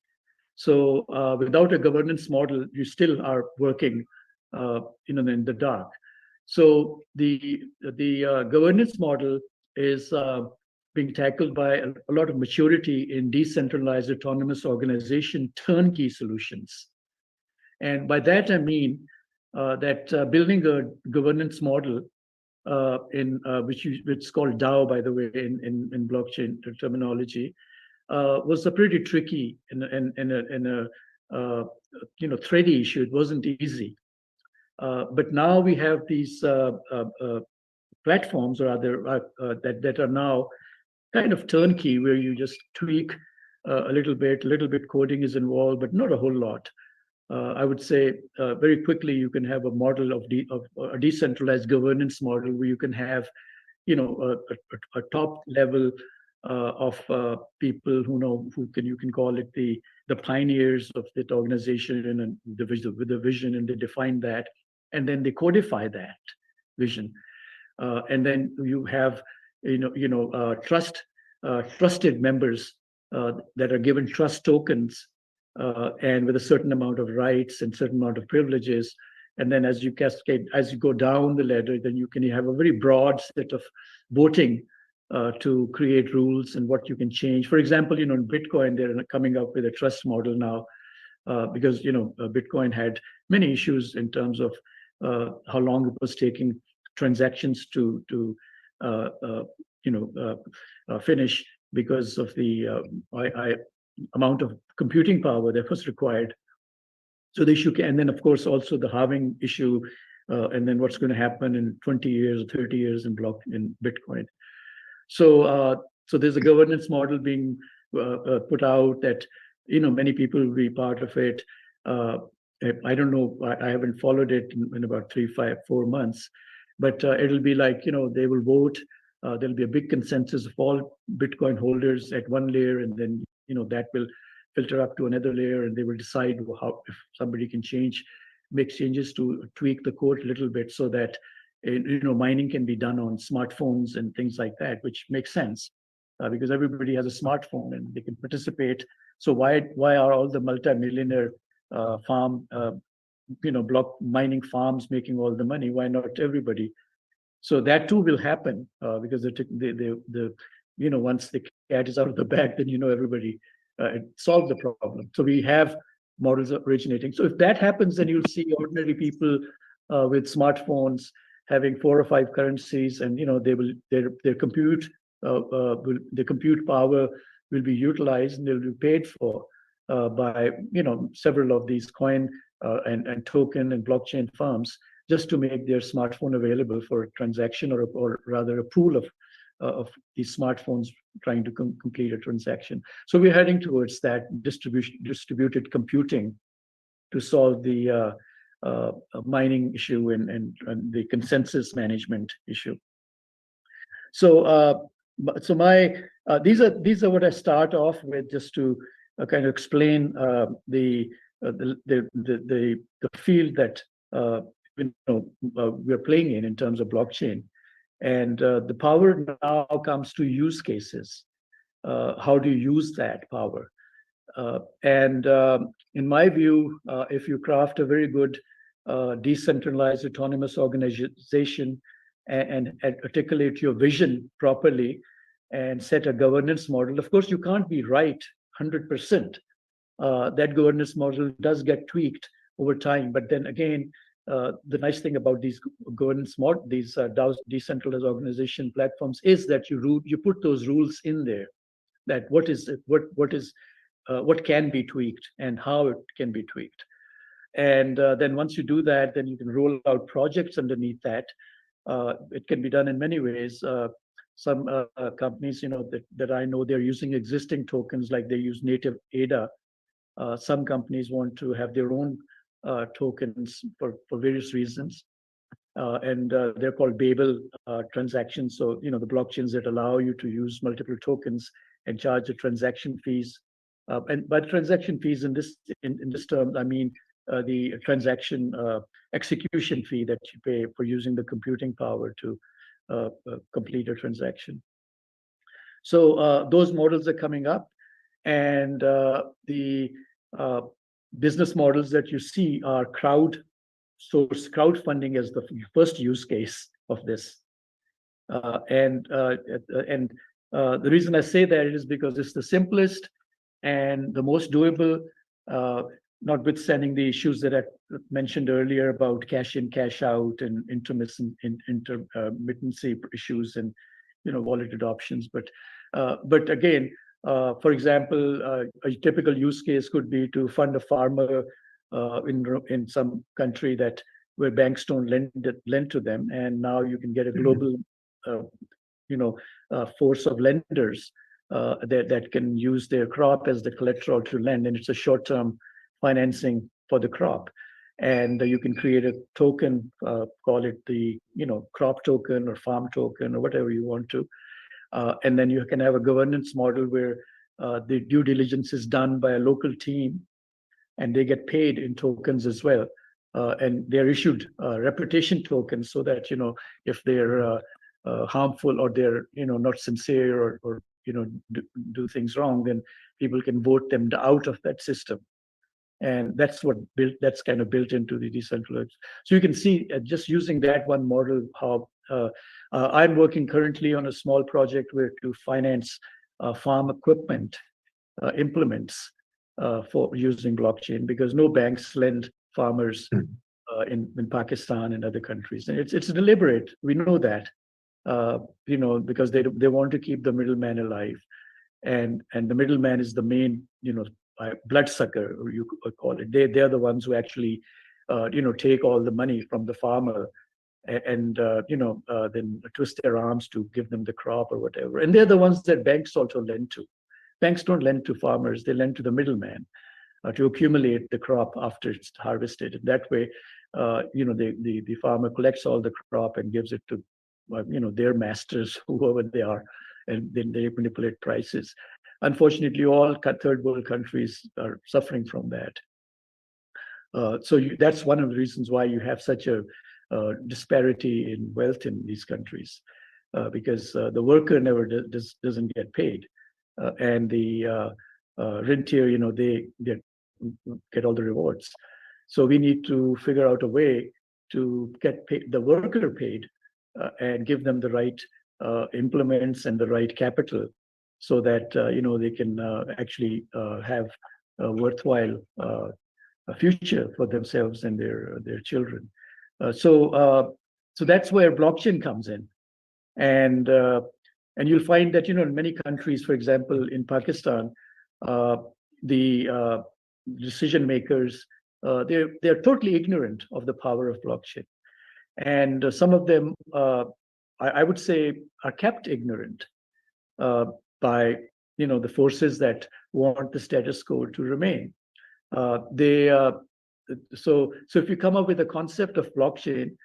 So without a governance model, you still are working, in the dark. So the governance model is being tackled by a lot of maturity in decentralized autonomous organization turnkey solutions. And by that, I mean that building a governance model which is called DAO, by the way, in blockchain terminology, was a pretty tricky and a thready issue. It wasn't easy. But now we have these platforms, or rather, that are now kind of turnkey, where you just tweak a little bit coding is involved, but not a whole lot. I would say very quickly you can have a model of a decentralized governance model where you can have, a top level of people you can call it the pioneers of that organization and with the vision, and they define that, and then they codify that vision, and then you have trusted members that are given trust tokens, and with a certain amount of rights and certain amount of privileges. And then as you cascade, as you go down the ladder, then you can have a very broad set of voting to create rules and what you can change. For example, in Bitcoin, they're coming up with a trust model now, because Bitcoin had many issues in terms of how long it was taking transactions to finish, because of the amount of computing power that was required. So the issue, and then of course also the halving issue, and then what's going to happen in 20 years or 30 years in Bitcoin. So there's a governance model being put out that many people will be part of it. I don't know. I haven't followed it in about 3, 5, 4 months, but it'll be like they will vote. There'll be a big consensus of all Bitcoin holders at one layer, and then that will filter up to another layer, and they will decide how, if somebody can make changes to tweak the code a little bit, so that mining can be done on smartphones and things like that, which makes sense because everybody has a smartphone and they can participate. So why are all the multi-millionaire block mining farms making all the money? Why not everybody? So that too will happen because once the cat is out of the bag, then everybody solve the problem. So we have models originating. So if that happens, then you'll see ordinary people with smartphones having 4 or 5 currencies, and their compute power will be utilized, and they'll be paid for by several of these coin and token and blockchain firms, just to make their smartphone available for a transaction, or rather a pool of these smartphones trying to complete a transaction. So we're heading towards that distributed computing to solve the mining issue and the consensus management issue. So these are what I start off with, just to kind of explain the field that we're playing in terms of blockchain. And the power now comes to use cases. How do you use that power? And in my view, if you craft a very good decentralized autonomous organization and articulate your vision properly and set a governance model, of course, you can't be right 100%. That governance model does get tweaked over time. But then again, the nice thing about these governance these decentralized organization platforms is that you put those rules in there, that what can be tweaked and how it can be tweaked. And then once you do that, then you can roll out projects underneath that. It can be done in many ways. Some companies, that I know, they're using existing tokens, like they use native ADA. Some companies want to have their own tokens for various reasons. And they're called Babel transactions. So, the blockchains that allow you to use multiple tokens and charge the transaction fees. And by transaction fees in this term, I mean the transaction execution fee that you pay for using the computing power to complete a transaction. So those models are coming up, and the business models that you see are crowdfunding as the first use case of this. And the reason I say that is because it's the simplest and the most doable, notwithstanding the issues that I mentioned earlier about cash in, cash out, and intermittency issues, and wallet adoptions. But again, for example, a typical use case could be to fund a farmer in some country where banks don't lend to them, and now you can get a global force of lenders that can use their crop as the collateral to lend, and it's a short-term financing for the crop. And you can create a token, call it the crop token or farm token or whatever you want to, and then you can have a governance model where the due diligence is done by a local team, and they get paid in tokens as well. And they're issued reputation tokens, so that if they're harmful, or they're not sincere, or do things wrong, then people can vote them out of that system. And that's kind of built into the decentralized. So you can see, just using that one model, how I'm working currently on a small project where to finance farm equipment implements for using blockchain, because no banks lend farmers in Pakistan and other countries. And it's deliberate. We know that, because they want to keep the middleman alive, and the middleman is the main bloodsucker, or you could call it. They're the ones who actually take all the money from the farmer, and then twist their arms to give them the crop or whatever. And they're the ones that banks also lend to. Banks don't lend to farmers; they lend to the middleman to accumulate the crop after it's harvested. And that way, the farmer collects all the crop and gives it to their masters, whoever they are, and then they manipulate prices. Unfortunately, all third world countries are suffering from that. So that's one of the reasons why you have such a disparity in wealth in these countries, because the worker never doesn't get paid, and the rentier, they get all the rewards. So we need to figure out a way to get the worker paid, and give them the right implements and the right capital, so that they can actually have a worthwhile future for themselves and their children. So that's where blockchain comes in, and you'll find that in many countries, for example, in Pakistan, the decision makers, they're totally ignorant of the power of blockchain, and some of them, I would say, are kept ignorant by the forces that want the status quo to remain. So if you come up with a concept of blockchain,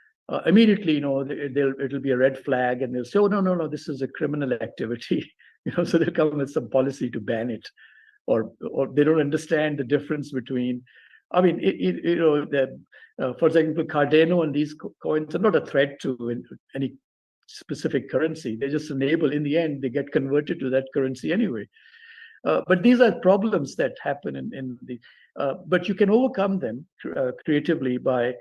immediately it'll be a red flag, and they'll say, oh, no, this is a criminal activity. So they'll come with some policy to ban it, or they don't understand the difference between. I mean, for example, Cardano and these coins are not a threat to any specific currency. They just enable, in the end, they get converted to that currency anyway. But these are problems that happen in the. But you can overcome them creatively by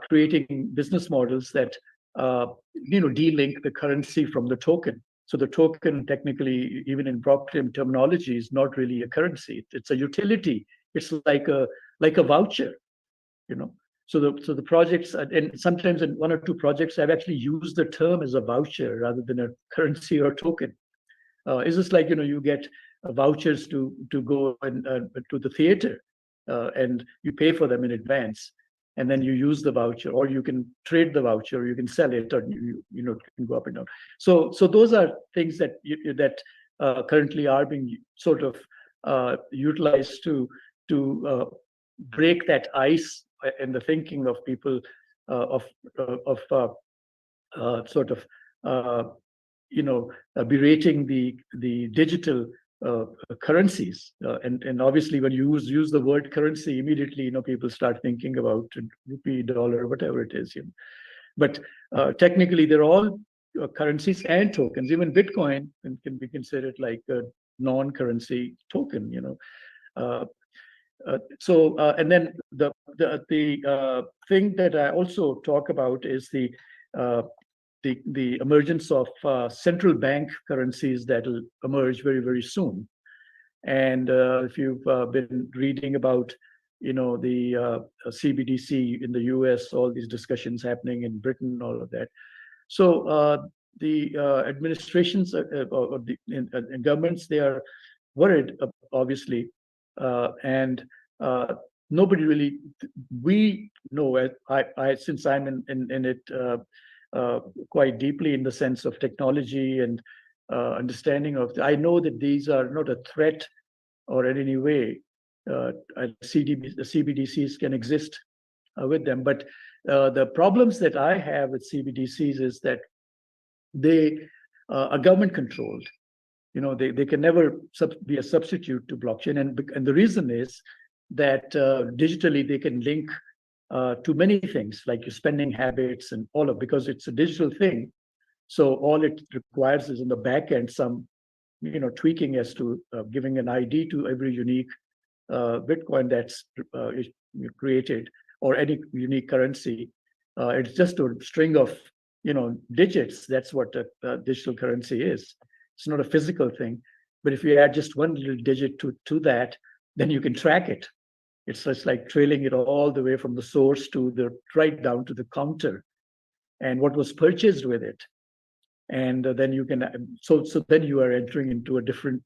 creating business models that de-link the currency from the token. So the token, technically, even in blockchain terminology, is not really a currency. It's a utility. It's like a voucher, So the projects, and sometimes in one or two projects, I've actually used the term as a voucher rather than a currency or token. It's just like you get vouchers to go and to the theater. and you pay for them in advance, and then you use the voucher, or you can trade the voucher, you can sell it, or you can go up and down. So those are things that that currently are being sort of utilized to break that ice in the thinking of people of sort of berating the digital currencies, and obviously when you use the word currency, immediately people start thinking about rupee, dollar, whatever it is. But technically, they're all currencies and tokens. Even Bitcoin can be considered like a non-currency token. And then the thing that I also talk about is the emergence of central bank currencies that will emerge very, very soon. And if you've been reading about, the CBDC in the US, all these discussions happening in Britain, all of that. So the administrations or the governments, they are worried, obviously, and nobody really. We know, I since I'm in it quite deeply in the sense of technology and understanding of. I know that these are not a threat, or in any way the CBDCs can exist with them. But the problems that I have with CBDCs is that they are government controlled. They can never be a substitute to blockchain, and the reason is that digitally they can link to many things like your spending habits and all of, because it's a digital thing. So all it requires is in the back end some tweaking as to giving an ID to every unique Bitcoin that's created, or any unique currency. It's just a string of digits. That's what a digital currency is. It's not a physical thing. But if you add just one little digit to that, then you can track it. It's just like trailing it all the way from the source to right down to the counter, and what was purchased with it. And then you can, so then you are entering into a different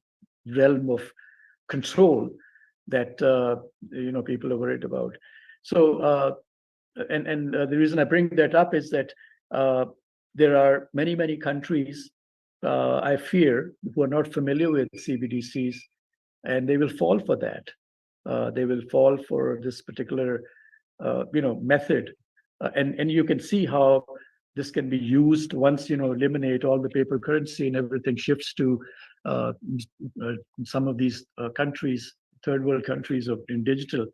realm of control that people are worried about. So and the reason I bring that up is that there are many countries, I fear, who are not familiar with CBDCs, and they will fall for that. They will fall for this particular method, and you can see how this can be used once eliminate all the paper currency and everything shifts to some of these countries, third world countries in digital.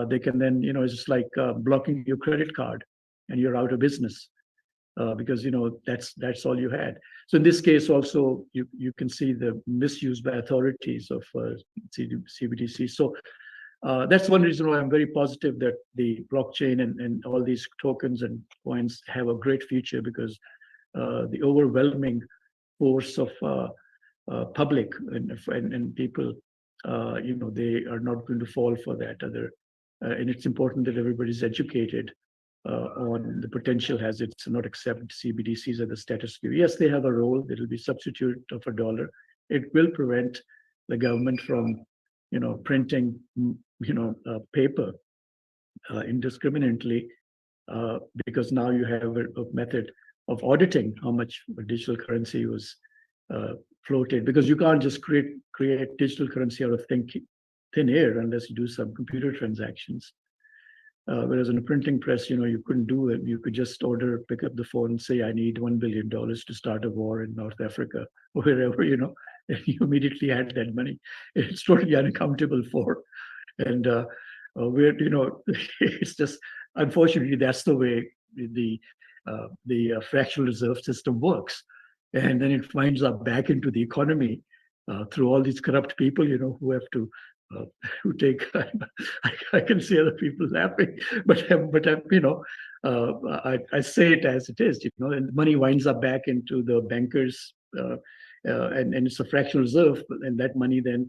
They can then it's just like blocking your credit card and you're out of business, because that's all you had. So in this case also you can see the misuse by authorities of CBDC. So that's one reason why I'm very positive that the blockchain and all these tokens and coins have a great future, because the overwhelming force of public and people, they are not going to fall for that other. And it's important that everybody's educated on the potential hazards and not accept CBDCs as the status quo. Yes, they have a role. It will be substitute of a dollar. It will prevent the government from printing paper indiscriminately, because now you have a method of auditing how much digital currency was floated, because you can't just create digital currency out of thin air unless you do some computer transactions. Whereas in a printing press, you couldn't do it. You could just pick up the phone and say, I need $1 billion to start a war in North Africa or wherever, and you immediately had that money. It's totally unaccountable for. And it's just, unfortunately, that's the way the fractional reserve system works. And then it winds up back into the economy through all these corrupt people, who have to who take. I can see other people laughing, but I say it as it is, and money winds up back into the bankers, and it's a fractional reserve, and that money then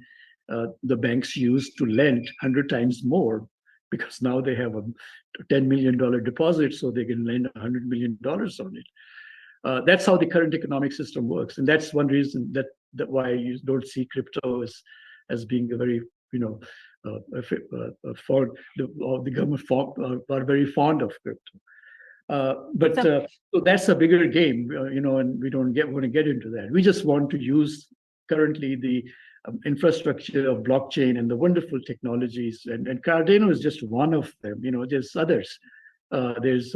the banks use to lend 100 times more, because now they have a $10 million deposit, so they can lend $100 million on it. That's how the current economic system works, and that's one reason that why you don't see crypto as being a very the government are very fond of crypto. So that's a bigger game, and we don't want to get into that. We just want to use currently the infrastructure of blockchain and the wonderful technologies, and Cardano is just one of them. There's others. There's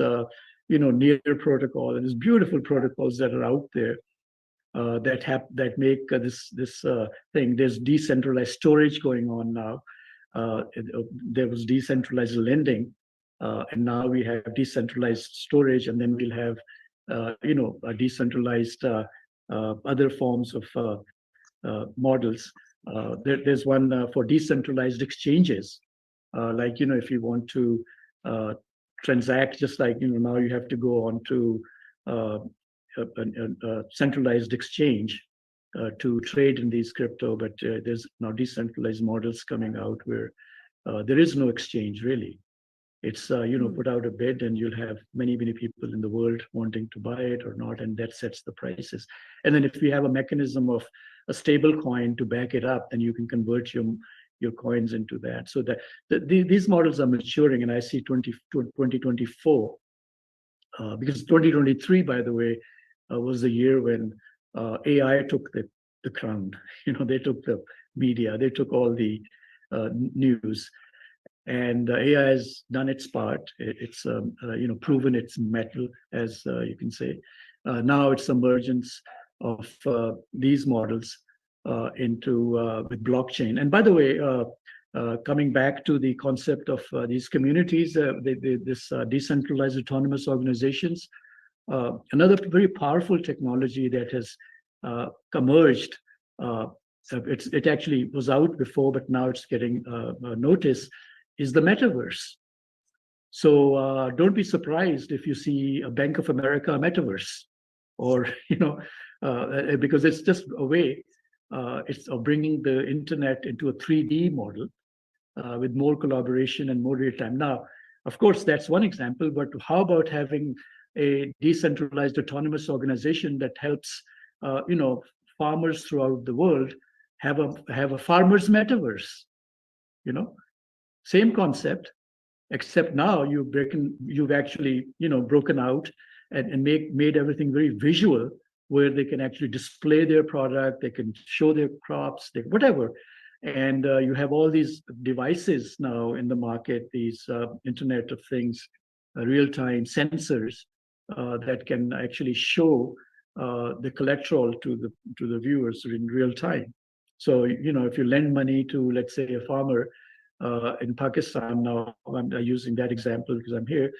Near protocol, and there's beautiful protocols that are out there that make this thing. There's decentralized storage going on now. There was decentralized lending. And now we have decentralized storage, and then we'll have, a decentralized other forms of models. There's one for decentralized exchanges, like if you want to transact, just like now you have to go on to a centralized exchange to trade in these crypto, but there's now decentralized models coming out where there is no exchange really. It's put out a bid, and you'll have many people in the world wanting to buy it or not, and that sets the prices. And then if you have a mechanism of a stable coin to back it up, then you can convert your coins into that. So these models are maturing, and I see 2024, because 2023, by the way, was the year when AI took the crown. They took the media, they took all the news. And AI has done its part. It's proven its mettle, as you can say. Now it's emergence of these models into with blockchain. And by the way, coming back to the concept of these communities, this decentralized autonomous organizations, another very powerful technology that has emerged. It actually was out before, but now it's getting notice. Is the metaverse. So don't be surprised if you see a Bank of America metaverse, or because it's just a way it's of bringing the internet into a 3D model with more collaboration and more real time. Now, of course, that's one example, but how about having a decentralized autonomous organization that helps farmers throughout the world have a farmers metaverse? Same concept, except now you've actually broken out and made everything very visual, where they can actually display their product, they can show their crops, whatever. And you have all these devices now in the market, these Internet of Things, real-time sensors that can actually show the collateral to the viewers in real time. So if you lend money to, let's say, a farmer in Pakistan, now I'm using that example because I'm here.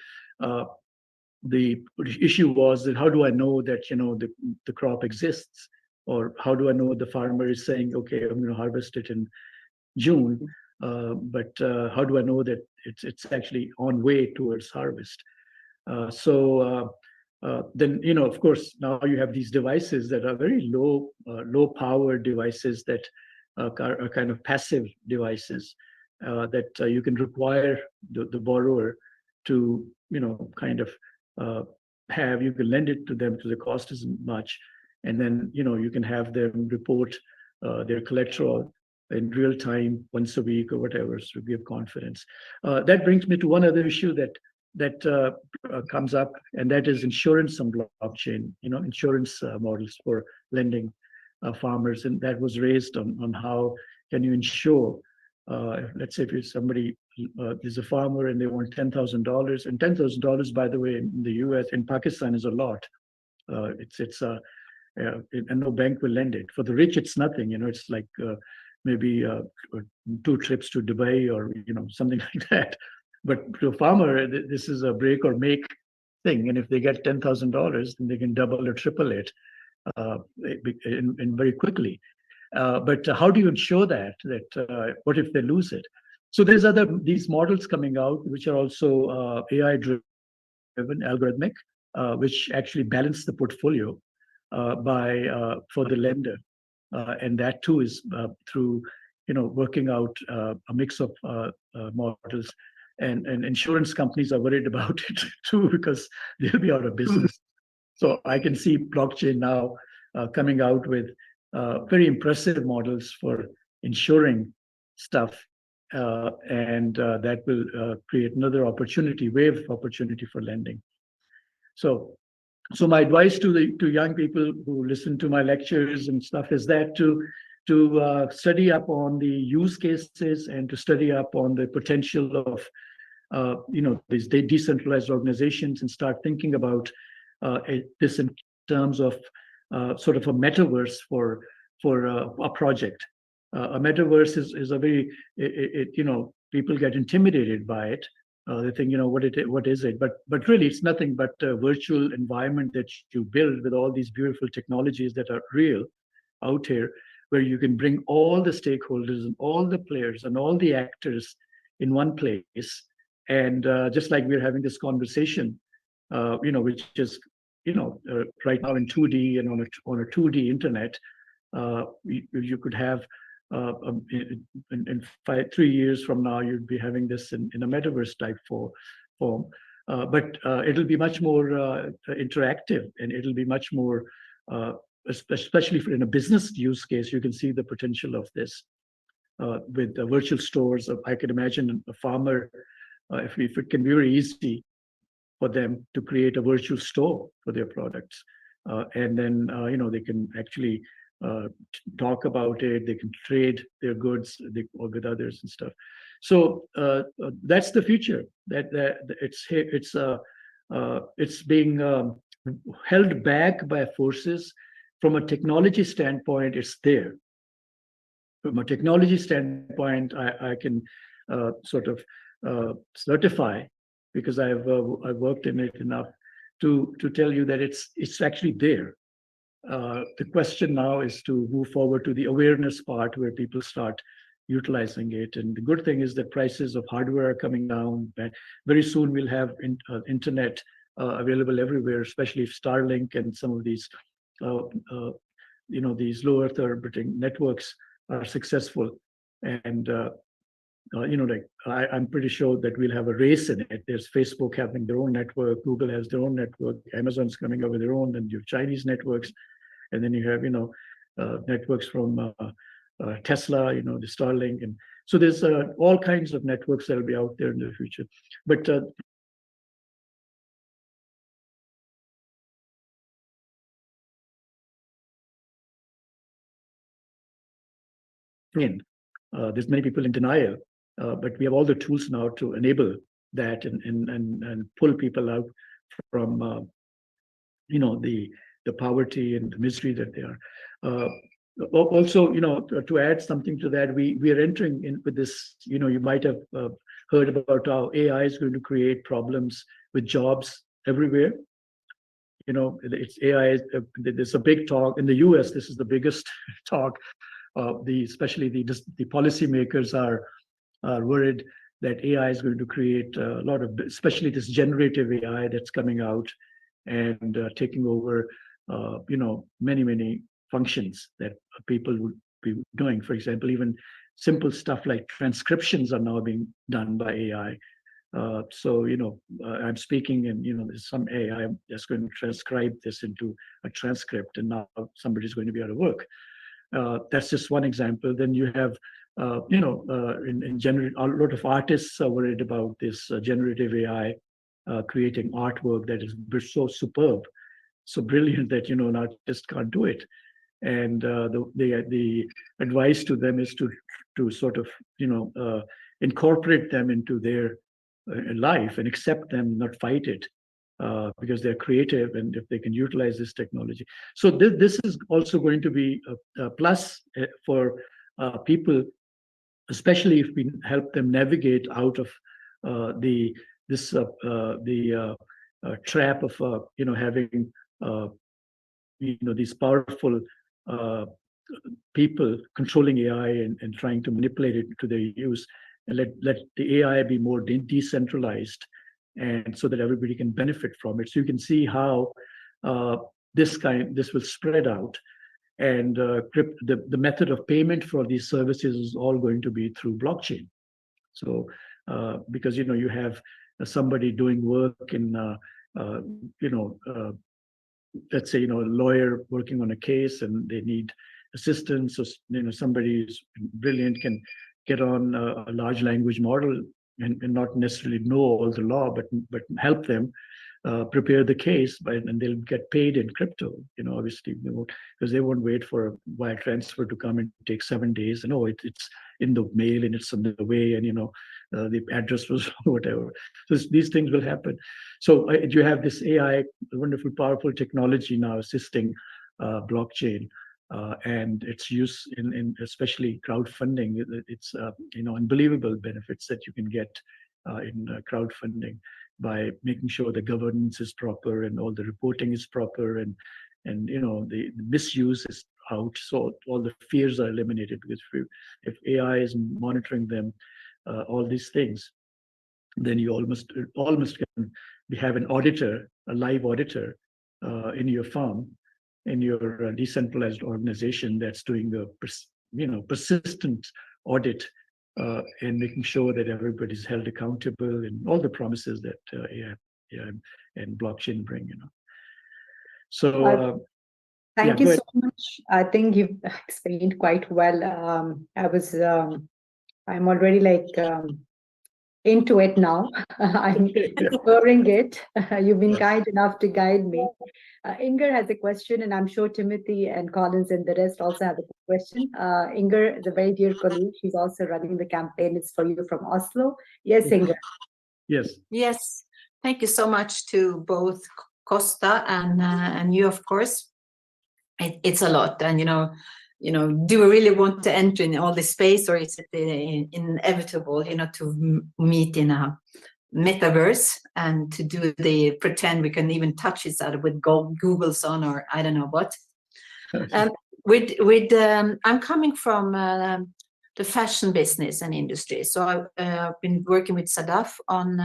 The issue was that how do I know that the crop exists, or how do I know the farmer is saying, okay, I'm going to harvest it in June, but how do I know that it's actually on way towards harvest? Then of course now you have these devices that are very low power devices that are kind of passive devices. That you can require the borrower to, kind of you can lend it to them because the cost isn't much. And then, you can have them report their collateral in real time once a week or whatever, to give confidence. That brings me to one other issue that comes up, and that is insurance on blockchain, insurance models for lending farmers. And that was raised on how can you insure. Let's say if you're somebody is a farmer and they want $10,000, and $10,000, by the way, in the U.S. in Pakistan is a lot. And no bank will lend it. For the rich, it's nothing. It's like maybe 2 trips to Dubai or something like that. But to a farmer, this is a break or make thing. And if they get $10,000, then they can double or triple it in very quickly. But how do you ensure that what if they lose it? So there's these models coming out, which are also AI driven, algorithmic, which actually balance the portfolio for the lender. And that too is through working out a mix of models. And insurance companies are worried about it too, because they'll be out of business. So I can see blockchain now coming out with very impressive models for insuring stuff, and that will create another opportunity, wave of opportunity for lending. So my advice to young people who listen to my lectures and stuff is that to study up on the use cases and to study up on the potential of these decentralized organizations and start thinking about this in terms of sort of a metaverse for a project. A metaverse is a very people get intimidated by it. They think what is it? But really it's nothing but a virtual environment that you build with all these beautiful technologies that are real out here, where you can bring all the stakeholders and all the players and all the actors in one place. And just like we're having this conversation, which is, right now in 2D and on a 2D internet, you could have in 3 years from now, you'd be having this in a metaverse type form. But it'll be much more interactive, and it'll be much more, especially in a business use case, you can see the potential of this with virtual stores. I can imagine a farmer, if it can be very easy for them to create a virtual store for their products. And then, they can actually talk about it. They can trade their goods or with others and stuff. So that's the future. That it's being held back by forces. From a technology standpoint, it's there. From a technology standpoint, I can sort of certify, because I've worked in it enough to tell you that it's actually there. The question now is to move forward to the awareness part, where people start utilizing it. And the good thing is that prices of hardware are coming down. Very soon we'll have internet available everywhere, especially if Starlink and some of these these low Earth orbiting networks are successful. And I'm pretty sure that we'll have a race in it. There's Facebook having their own network, Google has their own network, Amazon's coming up with their own, and you have Chinese networks, and then you have networks from Tesla, the Starlink, and so there's all kinds of networks that'll be out there in the future. But there's many people in denial, but we have all the tools now to enable that and pull people out from the poverty and the misery that they are. Also, to add something to that, we are entering in with this. You might have heard about how AI is going to create problems with jobs everywhere. It's AI. There's a big talk in the U.S. This is the biggest talk. Especially the policymakers are worried that AI is going to create a lot of, especially this generative AI that's coming out and taking over, many functions that people would be doing. For example, even simple stuff like transcriptions are now being done by AI. So I'm speaking, and there's some AI that's going to transcribe this into a transcript, and now somebody's going to be out of work. That's just one example. Then you have, in general, a lot of artists are worried about this generative AI creating artwork that is so superb, so brilliant that an artist can't do it. And the advice to them is to sort of incorporate them into their life and accept them, not fight it. Because they're creative, and if they can utilize this technology. So this is also going to be a plus for people, especially if we help them navigate out of the trap of having these powerful people controlling AI and trying to manipulate it to their use, and let the AI be more decentralized, and so that everybody can benefit from it. So you can see how this will spread out, and the method of payment for these services is all going to be through blockchain. So because you have somebody doing work in let's say a lawyer working on a case and they need assistance, so somebody who's brilliant can get on a large language model and not necessarily know all the law, but help them prepare the case, and they'll get paid in crypto. Obviously, because they won't wait for a wire transfer to come and take 7 days. And it's in the mail and it's on the way, and the address was whatever. So these things will happen. So you have this AI, wonderful, powerful technology now assisting blockchain. And its use in especially crowdfunding. It's unbelievable benefits that you can get in crowdfunding by making sure the governance is proper and all the reporting is proper, and the misuse is out. So all the fears are eliminated, because if AI is monitoring them, all these things, then you almost can have an auditor, a live auditor in your firm, in your decentralized organization that's doing the persistent audit and making sure that everybody's held accountable and all the promises that AI and blockchain bring. So thank yeah, you go so much. I think you've explained quite well. I'm already into it now. I'm exploring it. You've been kind enough to guide me. Inger has a question, and I'm sure Timothy and Collins and the rest also have a question. Inger is a very dear colleague. She's also running the campaign. It's for you from Oslo. Yes, Inger. Yes. Yes. Thank you so much to both Costa and you, of course. It's a lot, and do we really want to enter in all this space, or is it inevitable, to meet in a metaverse and to do the pretend we can even touch each other with Google's on, or I don't know what. I'm coming from the fashion business and industry, so I've been working with Sadaf on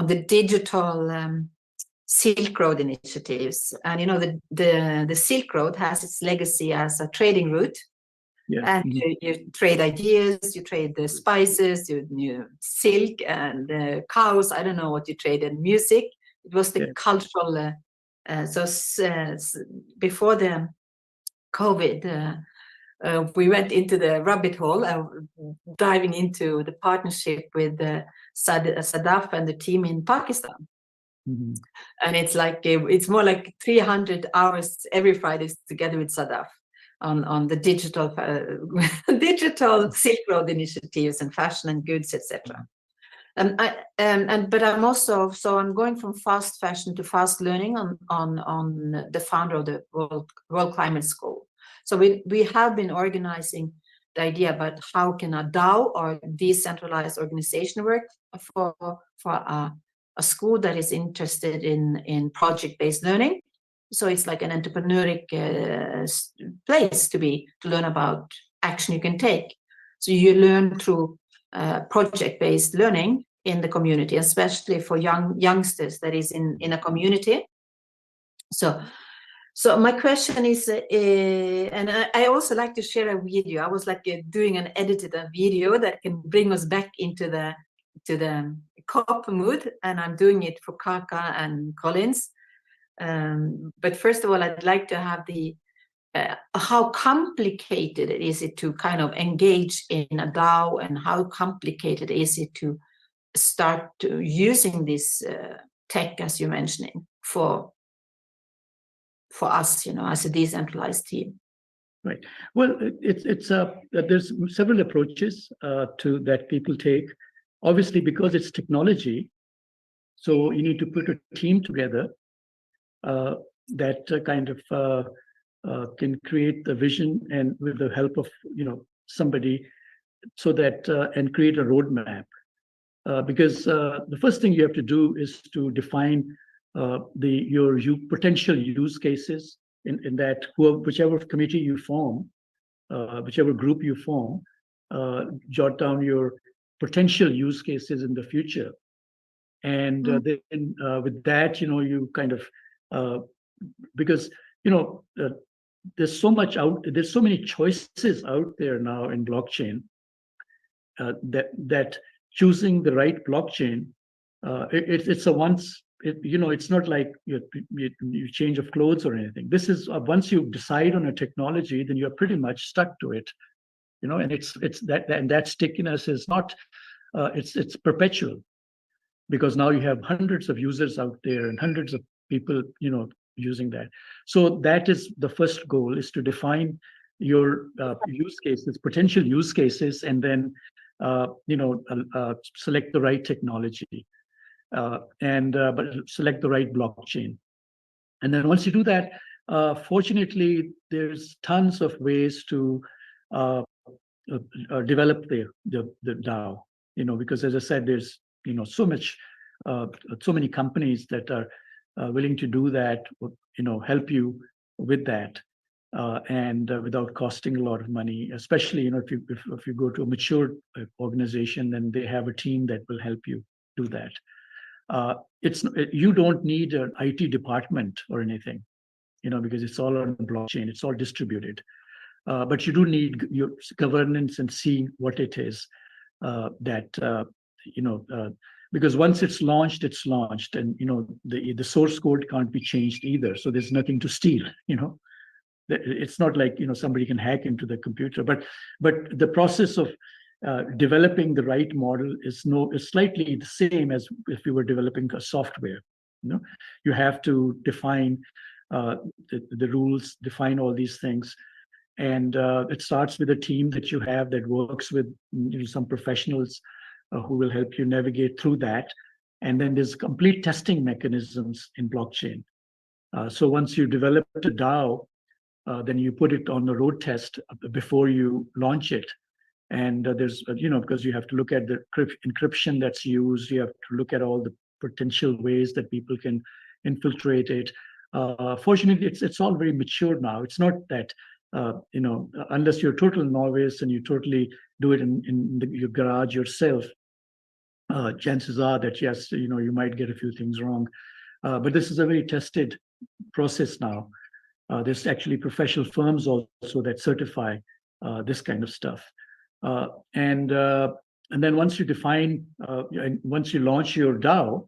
the digital Silk Road initiatives, and the Silk Road has its legacy as a trading route. Yes. And you trade ideas, you trade the spices, you silk and cows. I don't know what you trade, and music. It was the cultural. Before the COVID, we went into the rabbit hole, diving into the partnership with Sadaf and the team in Pakistan. Mm-hmm. And it's more like 300 hours every Friday together with Sadaf on the digital Silk Road initiatives and fashion and goods, etc. But I'm also, so I'm going from fast fashion to fast learning on the founder of the World Climate School. So we have been organizing the idea about how can a DAO or decentralized organization work for a school that is interested in project-based learning. So it's like an entrepreneuric place to learn about action you can take. So you learn through project-based learning in the community, especially for youngsters that is in a community. So my question is, and I also like to share a video. I was doing an edited video that can bring us back into the COP mood, and I'm doing it for Kaka and Collins. But first of all, I'd like to have how complicated is it to kind of engage in a DAO, and how complicated is it to start using this tech, as you're mentioning, for us, as a decentralized team. Right. Well, there's several approaches to that people take. Obviously, because it's technology, so you need to put a team together that kind of can create the vision, and with the help of somebody, so that and create a roadmap. Because the first thing you have to do is to define your potential use cases in that whichever committee you form, whichever group you form, jot down your potential use cases in the future. And then with that, you kind of, because, there's so many choices out there now in blockchain that choosing the right blockchain, it's a once, it's not like you change of clothes or anything. This is once you decide on a technology, then you're pretty much stuck to it. and that stickiness is not, it's perpetual, because now you have hundreds of users out there and hundreds of people, using that. So that is the first goal, is to define your use cases, potential use cases, and then select the right technology, but select the right blockchain. And then once you do that, fortunately, there's tons of ways to develop the DAO, because as I said, there's so many companies that are willing to do that, help you with that, and without costing a lot of money. Especially, if you go to a mature organization, then they have a team that will help you do that. You don't need an IT department or anything, because it's all on blockchain, it's all distributed. But you do need your governance and see what it is because once it's launched, and the source code can't be changed either. So there's nothing to steal. It's not like somebody can hack into the computer. But the process of developing the right model is slightly the same as if you were developing a software. You have to define the rules, define all these things. And it starts with a team that you have that works with some professionals who will help you navigate through that. And then there's complete testing mechanisms in blockchain. So once you develop a DAO, then you put it on the road test before you launch it. And there's, because you have to look at the encryption that's used, you have to look at all the potential ways that people can infiltrate it. Fortunately, it's all very mature now. It's not that, unless you're a total novice and you totally do it in your garage yourself, chances are that, yes, you might get a few things wrong. But this is a very tested process now. There's actually professional firms also that certify this kind of stuff. And then once you define, and once you launch your DAO,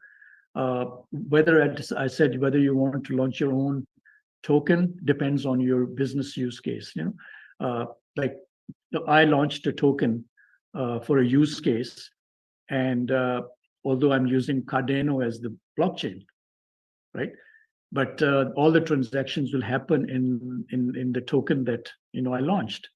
whether you want to launch your own token depends on your business use case. Like I launched a token for a use case, and although I'm using Cardano as the blockchain, right? But all the transactions will happen in the token that I launched.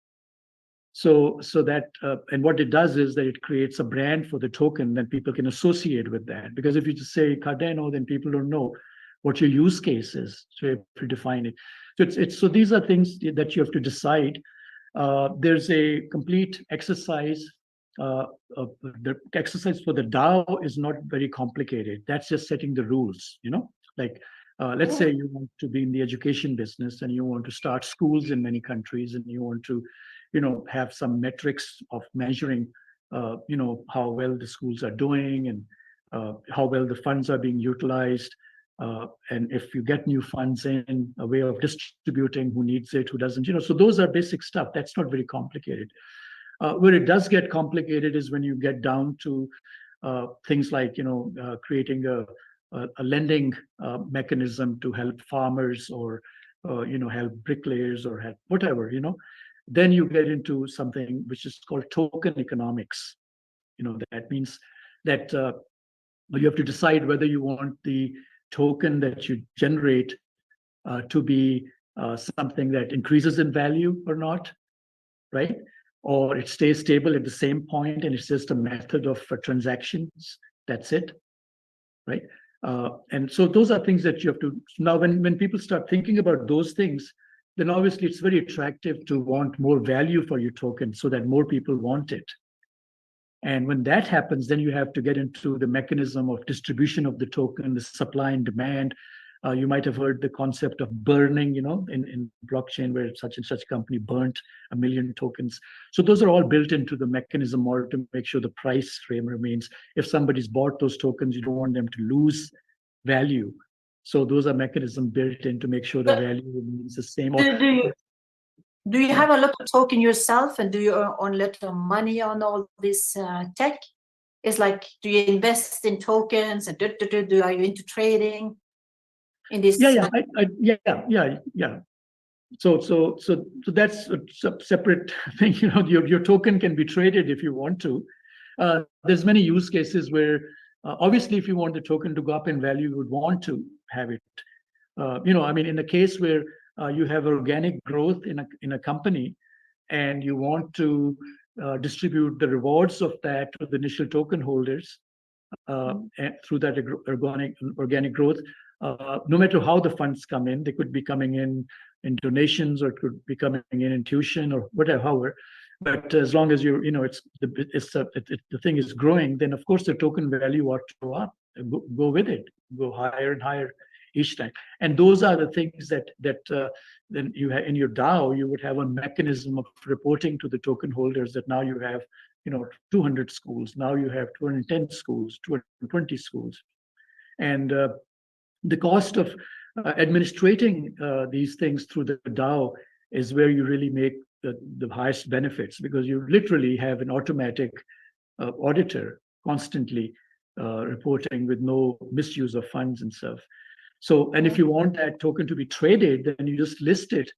So that and what it does is that it creates a brand for the token that people can associate with that. Because if you just say Cardano, then people don't know what your use case is. So you have to define it. So so these are things that you have to decide. There's a complete exercise. The exercise for the DAO is not very complicated. That's just setting the rules. Like let's say you want to be in the education business and you want to start schools in many countries, and you want to have some metrics of measuring how well the schools are doing, and how well the funds are being utilized, and if you get new funds in, a way of distributing who needs it, who doesn't. So those are basic stuff. That's not very complicated. Where it does get complicated is when you get down to things like creating a lending mechanism to help farmers, or help bricklayers, or help whatever. Then you get into something which is called token economics. That means that you have to decide whether you want the token that you generate to be something that increases in value or not, right? Or it stays stable at the same point and it's just a method of transactions. That's it, right? And so those are things that you have to. Now, when people start thinking about those things, then obviously it's very attractive to want more value for your token so that more people want it. And when that happens, then you have to get into the mechanism of distribution of the token, the supply and demand. You might have heard the concept of burning, in blockchain, where such and such company burnt 1 million tokens. So those are all built into the mechanism in order to make sure the price frame remains. If somebody's bought those tokens, you don't want them to lose value. So those are mechanisms built in to make sure the value remains the same. Do you have a lot of token yourself, and do you earn a lot of money on all this tech? It's like, do you invest in tokens, and are you into trading in this? Yeah. So that's a separate thing. Your token can be traded if you want to. There's many use cases where obviously if you want the token to go up in value, you would want to have it. I mean, in a case where you have organic growth in a company, and you want to distribute the rewards of that to the initial token holders through that organic growth, no matter how the funds come in, they could be coming in donations, or it could be coming in tuition, or whatever, however. But as long as the thing is growing, then of course the token value ought to go up, go with it, go higher and higher each time. And those are the things that then you have in your DAO. You would have a mechanism of reporting to the token holders that now you have 200 schools, now you have 210 schools, 220 schools. And the cost of administrating these things through the DAO is where you really make the highest benefits, because you literally have an automatic auditor constantly reporting with no misuse of funds and stuff. So, and if you want that token to be traded, then you just list it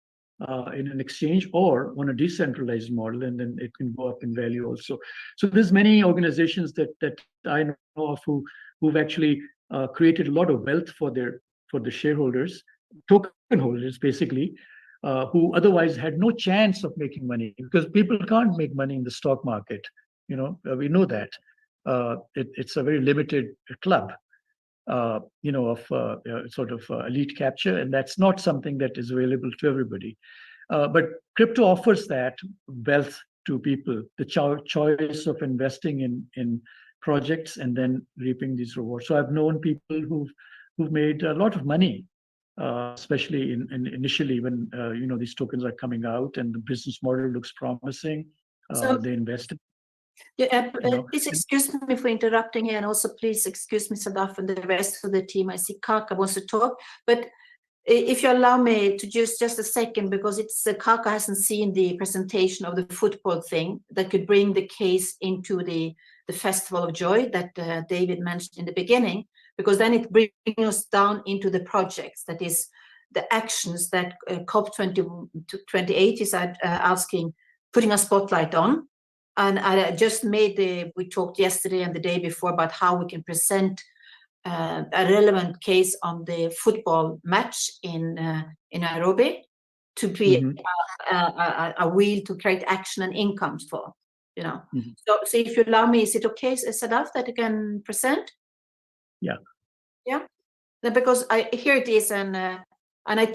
in an exchange or on a decentralized model, and then it can go up in value also. So there's many organizations that I know of who've actually created a lot of wealth for the shareholders, token holders basically, who otherwise had no chance of making money, because people can't make money in the stock market. We know that. It's a very limited club. Of sort of elite capture, and that's not something that is available to everybody. But crypto offers that wealth to people, the choice of investing in projects and then reaping these rewards. So I've known people who've made a lot of money, especially initially when these tokens are coming out and the business model looks promising. They invested. Yeah, please excuse me for interrupting here, and also please excuse me, Sadaf, and the rest of the team. I see Kaka wants to talk, but if you allow me to just a second, because Kaka hasn't seen the presentation of the football thing that could bring the case into the Festival of Joy that David mentioned in the beginning, because then it brings us down into the projects, that is the actions that COP28 is putting a spotlight on. And I just we talked yesterday and the day before about how we can present a relevant case on the football match in Nairobi to be a wheel to create action and incomes for, So if you allow me, is it okay, Sadaf, that I can present? Yeah. Yeah. Because here it is, and I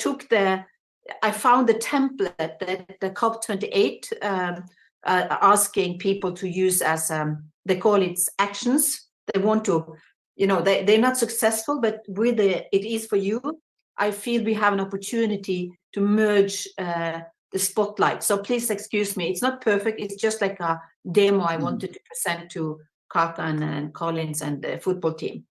found the template that the COP28 asking people to use as they call it actions. They want to, they're not successful, but with it is for you. I feel we have an opportunity to merge the spotlight. So please excuse me. It's not perfect. It's just like a demo I wanted to present to Kaka and Collins and the football team.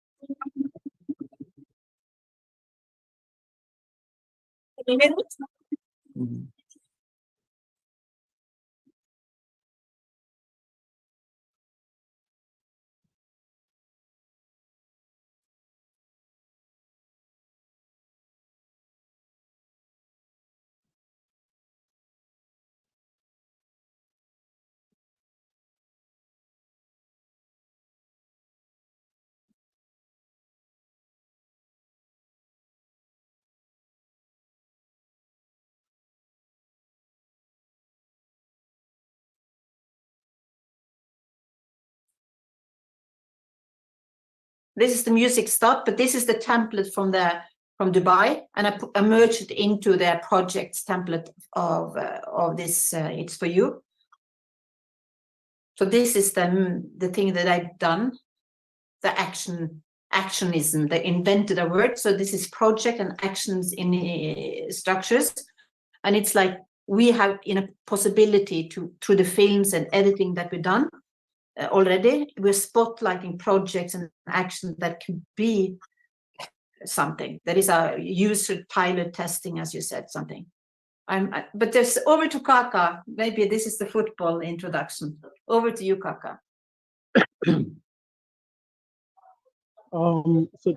This is the music stop, but this is the template from Dubai, and I merged it into their projects template of this. It's for you. So this is the thing that I've done. The actionism. They invented a word. So this is project and actions in structures, and it's like we have a possibility to through the films and editing that we've done. Already, we're spotlighting projects and actions that can be something that is a user pilot testing, as you said, something. But there's over to Kaka. Maybe this is the football introduction. Over to you, Kaka. So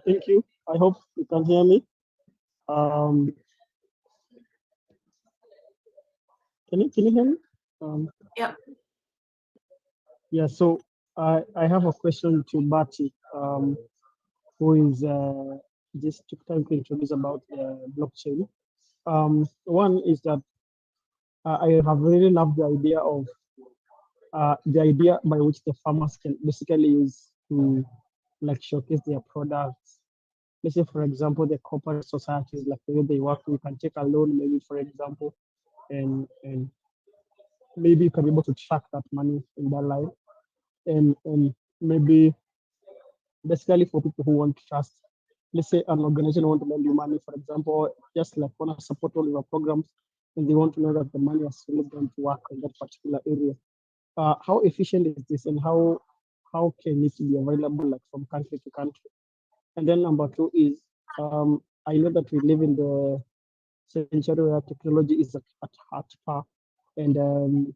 thank you. I hope you can hear me. Can you hear me? Yeah. Yeah. So I have a question to Bati, who is just took time to introduce about blockchain. One is that I have really loved the idea by which the farmers can basically use to like showcase their products. Let's say, for example, the corporate societies, like the way they work, you can take a loan, maybe, for example, and maybe you can be able to track that money in their life, and maybe basically for people who want to trust. Let's say an organization want to lend you money, for example, just like want to support all your programs, and they want to know that the money is really going to work in that particular area. How efficient is this, and how can it be available like from country to country? And then number two is, I know that we live in the century where technology is at par, and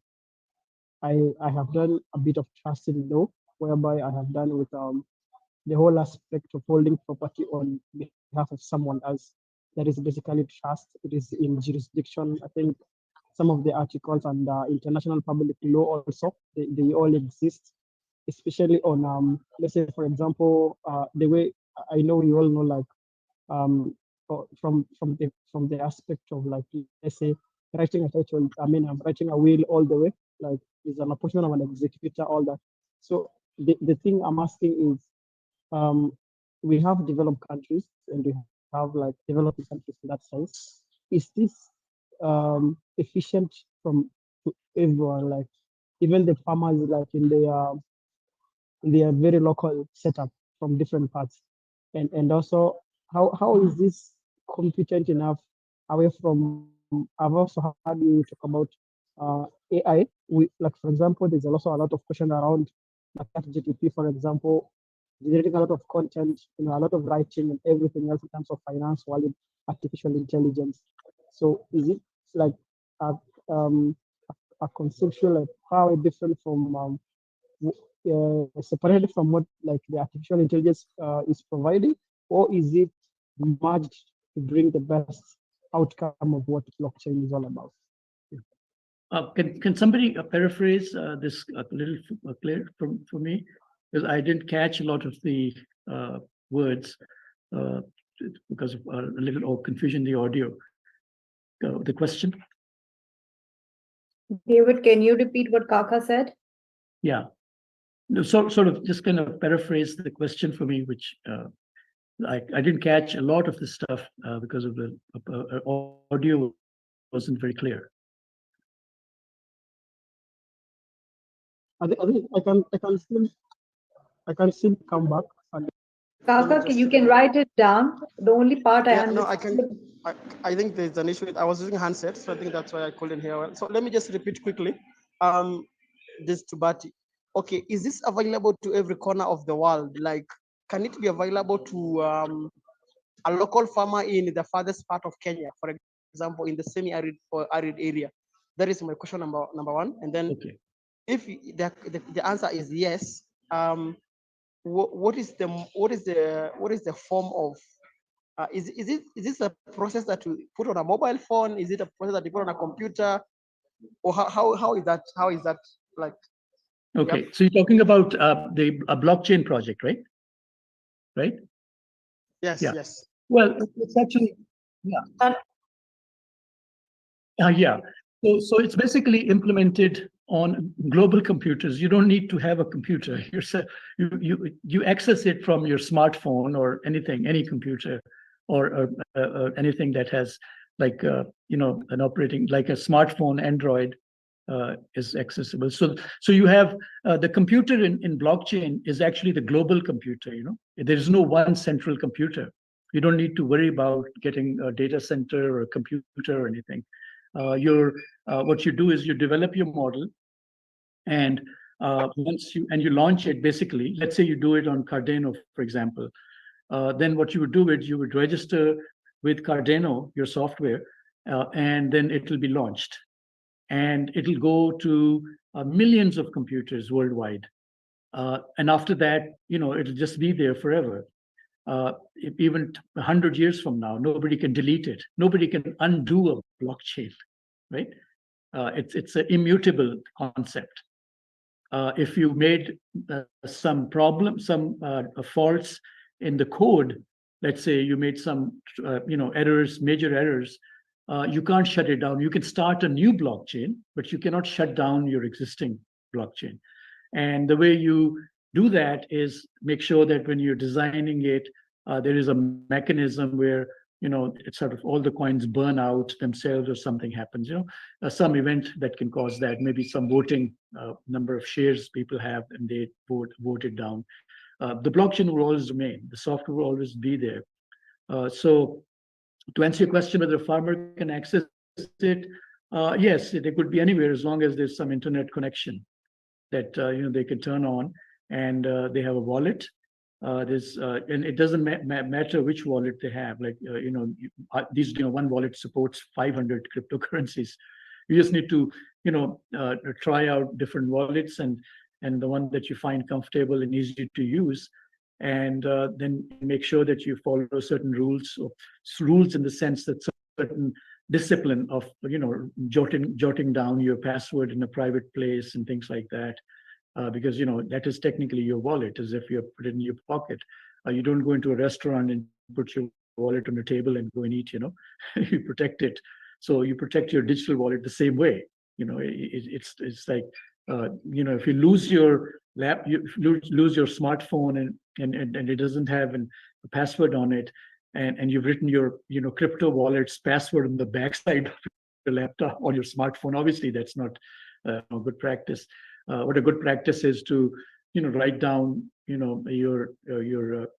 I have done a bit of trusting law, whereby I have done with the whole aspect of holding property on behalf of someone else. That is basically trust. It is in jurisdiction. I think some of the articles and international public law also, they all exist, especially on, let's say, for example, the way I know you all know, like, from the aspect of, like, let's say, writing a title. I mean, I'm writing a will all the way, like, is an apportionment of an executor, all that. So the thing I'm asking is, we have developed countries and we have like developing countries in that sense. Is this efficient from to everyone, like even the farmers, like in their very local setup from different parts, and also how is this competent enough away from? I've also heard you talk about AI. We, like, for example, there's also a lot of question around like GTP, for example, generating a lot of content, a lot of writing and everything else in terms of finance, while artificial intelligence. So is it like a, um, a conceptual, like how different from separated from what like the artificial intelligence is providing, or is it merged to bring the best outcome of what blockchain is all about? Can somebody paraphrase this a little clear for me? Because I didn't catch a lot of the words because of a little confusion in the audio. The question? David, can you repeat what Kaka said? Yeah. No, sort of just kind of paraphrase the question for me, which I didn't catch a lot of the stuff because of the audio wasn't very clear. I can still come back. And Kaka, you can write it down. The only part I understood. No, I can. I think there's an issue. I was using handsets, so I think that's why I couldn't hear well. So let me just repeat quickly. This to Bati. Okay, is this available to every corner of the world? Like, can it be available to a local farmer in the farthest part of Kenya, for example, in the semi-arid or arid area? That is my question number one. And then, okay, if the answer is yes, what is the form of is this a process that you put on a mobile phone? Is it a process that you put on a computer? Or how is that like? okay. Yep. So you're talking about a blockchain project, right? Right? Yes, Yeah. yes. Well, it's actually, yeah. Yeah. So it's basically implemented on global computers. You don't need to have a computer. You access it from your smartphone or anything, any computer, or anything that has like an operating, like a smartphone, Android is accessible. So you have the computer in blockchain is actually the global computer. There is no one central computer. You don't need to worry about getting a data center or a computer or anything. What you do is you develop your model, and once you launch it, basically, let's say you do it on Cardano, for example, then what you would do is you would register with Cardano, your software, and then it will be launched. And it'll go to millions of computers worldwide. And after that, it'll just be there forever. Even 100 years from now, nobody can delete it. Nobody can undo a blockchain, right? it's an immutable concept. If you made some faults in the code, let's say you made some errors, major errors, you can't shut it down. You can start a new blockchain, but you cannot shut down your existing blockchain. And the way you do that is make sure that when you're designing it, there is a mechanism where it's sort of all the coins burn out themselves or something happens, some event that can cause that, maybe some voting number of shares people have and they vote it down. The blockchain will always remain, the software will always be there. So to answer your question whether a farmer can access it, yes, it could be anywhere as long as there's some internet connection that they can turn on, and they have a wallet. And it doesn't matter which wallet they have. Like one wallet supports 500 cryptocurrencies. You just need to try out different wallets and the one that you find comfortable and easy to use, and then make sure that you follow certain rules in the sense that certain discipline of jotting down your password in a private place and things like that. Because that is technically your wallet, as if you put it in your pocket. You don't go into a restaurant and put your wallet on the table and go and eat. You protect it. So you protect your digital wallet the same way. It's like if you lose your lose your smartphone and it doesn't have a password on it, and you've written your crypto wallet's password on the backside of your laptop or your smartphone. Obviously, that's not a good practice. What a good practice is to write down your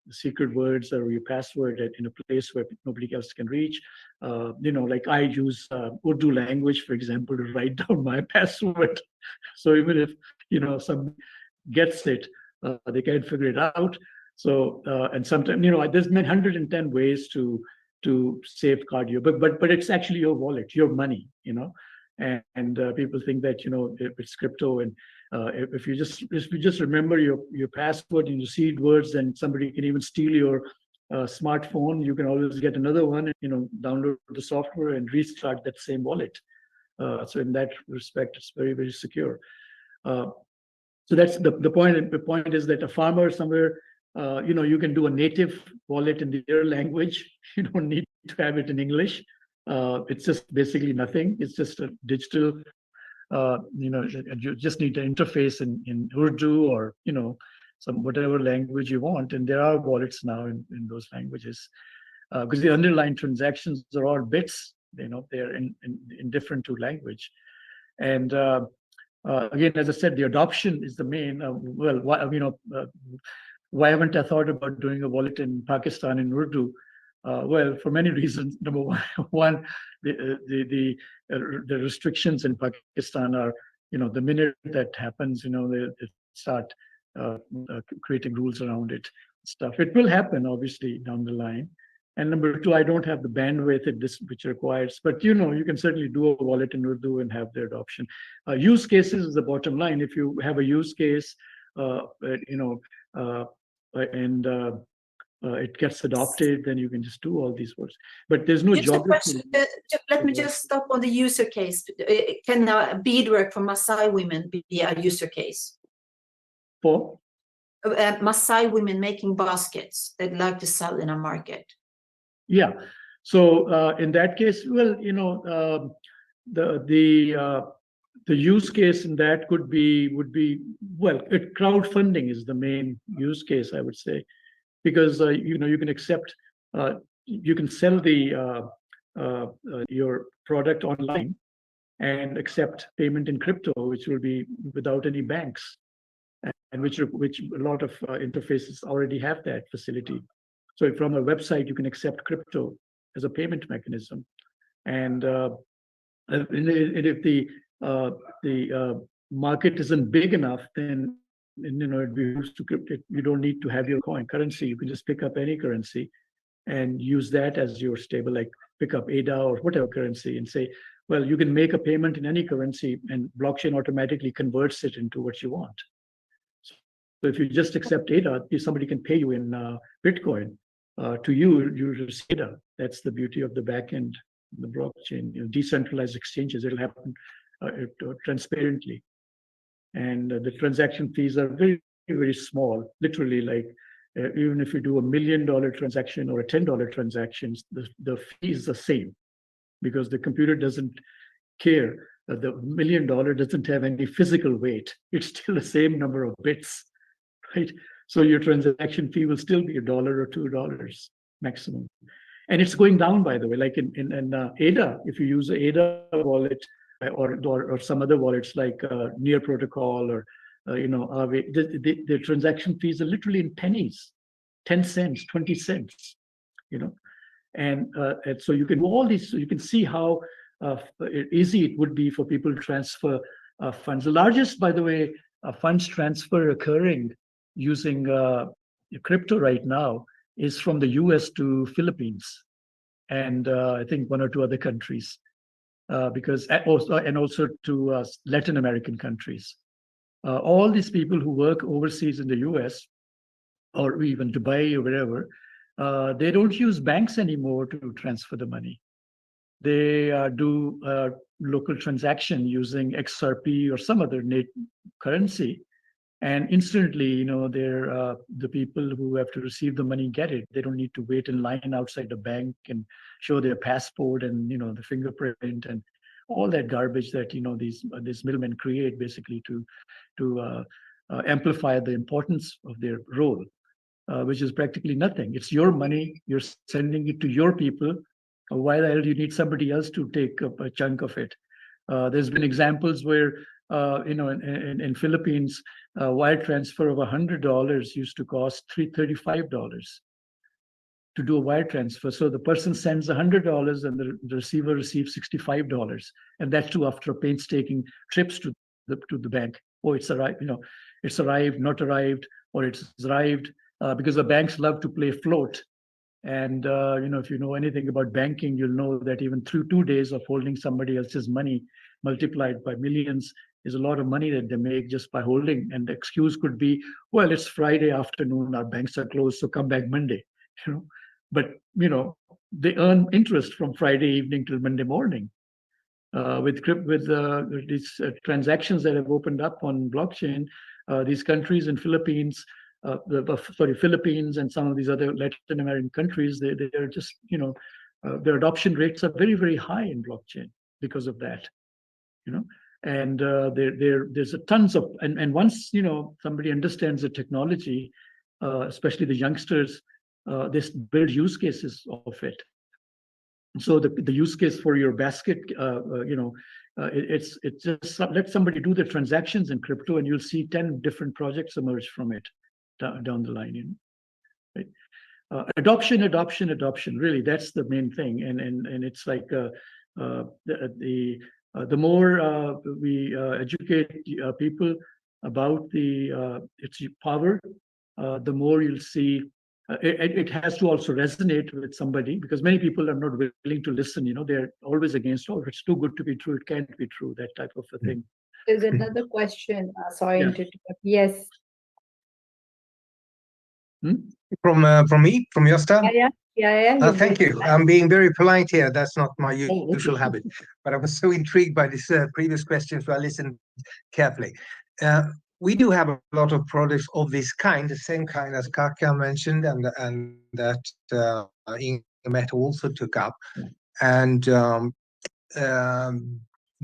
secret words or your password in a place where nobody else can reach. Like I use Urdu language, for example, to write down my password. So even if some gets it, they can't figure it out. So and sometimes there's 110 ways to safeguard you, but it's actually your wallet, your money, and people think that it's crypto, and if you just remember your password and your seed words, then somebody can even steal your smartphone. You can always get another one and download the software and restart that same wallet. So in that respect, it's very, very secure. So that's the point. The point is that a farmer somewhere, you can do a native wallet in their language. You don't need to have it in English. It's just basically nothing. It's just a digital, you just need an interface in Urdu or, some whatever language you want. And there are wallets now in those languages, because the underlying transactions are all bits, they're in different to language. And again, as I said, the adoption is the main, why haven't I thought about doing a wallet in Pakistan in Urdu? Well, for many reasons. Number one, the restrictions in Pakistan are, the minute that happens, they start creating rules around it. Stuff. It will happen, obviously, down the line. And number two, I don't have the bandwidth which requires, but you can certainly do a wallet in Urdu and have their adoption. Use cases is the bottom line. If you have a use case, it gets adopted, then you can just do all these words. But there's no geography. Let me just stop on the user case. Can beadwork for Maasai women be a user case? For? Maasai women making baskets they'd like to sell in a market. Yeah. So in that case, well, the use case in that would be crowdfunding is the main use case, I would say. Because you can accept, you can sell your product online and accept payment in crypto, which will be without any banks, and which a lot of interfaces already have that facility. So from a website, you can accept crypto as a payment mechanism, and if the market isn't big enough, then it'd be used to crypto. You don't need to have your currency. You can just pick up any currency and use that as your stable, like pick up ADA or whatever currency and say, well, you can make a payment in any currency and blockchain automatically converts it into what you want. So if you just accept ADA, somebody can pay you in Bitcoin. To you receive ADA. That's the beauty of the backend, the blockchain, decentralized exchanges. It'll happen transparently. And the transaction fees are very, very small, literally like even if you do $1 million transaction or a $10 transaction, the fee is the same because the computer doesn't care. The $1 million doesn't have any physical weight. It's still the same number of bits, right? So your transaction fee will still be $1 or $2 maximum. And it's going down, by the way, like in ADA, if you use the ADA wallet or some other wallets like Near Protocol or, Aave, the transaction fees are literally in pennies, 10 cents, 20 cents, and so you can do all these, so you can see how easy it would be for people to transfer funds. The largest, by the way, funds transfer occurring using crypto right now is from the US to Philippines and I think one or two other countries, because also to Latin American countries. All these people who work overseas in the US or even Dubai or wherever, they don't use banks anymore to transfer the money. They do local transaction using XRP or some other currency. And instantly, they're the people who have to receive the money get it. They don't need to wait in line outside the bank and show their passport and the fingerprint and all that garbage that these middlemen create basically to amplify the importance of their role, which is practically nothing. It's your money. You're sending it to your people. Why the hell do you need somebody else to take up a chunk of it? There's been examples where in Philippines, wire transfer of $100 used to cost $35 to do a wire transfer. So the person sends $100 and the receiver receives $65, and that's too after painstaking trips to the bank. Oh, it's arrived, it's arrived, not arrived, or it's arrived, because the banks love to play float. And if you know anything about banking, you'll know that even through 2 days of holding somebody else's money multiplied by millions is a lot of money that they make just by holding. And the excuse could be, well, it's Friday afternoon, our banks are closed, so come back Monday. But they earn interest from Friday evening till Monday morning. With these transactions that have opened up on blockchain, these countries in Philippines. Philippines and some of these other Latin American countries, they're just, their adoption rates are very, very high in blockchain because of that, and there's a tons of, and once, somebody understands the technology, especially the youngsters, they build use cases of it. So the use case for your basket, it's just let somebody do the transactions in crypto and you'll see 10 different projects emerge from it down the line, right? Adoption, really, that's the main thing. And it's like the more we educate people about its power, the more you'll see. It has to also resonate with somebody, because many people are not willing to listen. They're always against, oh, it's too good to be true, it can't be true, that type of a thing. There's another question. Sorry, Yeah. to interrupt. Yes. From me, from your stand? Yeah. Thank you. I'm being very polite here. That's not my usual habit. But I was so intrigued by this previous question, so I listened carefully. We do have a lot of products of this kind, the same kind as Kaka mentioned, and that Ingemet also took up. And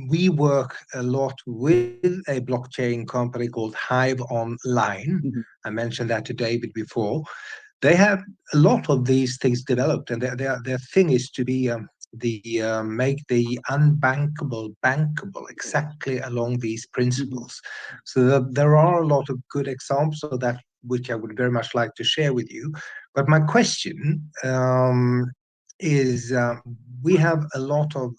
we work a lot with a blockchain company called Hive Online. I mentioned that to David before. They have a lot of these things developed, and their thing is to be make the unbankable bankable, exactly along these principles. So there are a lot of good examples of that, which I would very much like to share with you. But my question is, we have a lot of,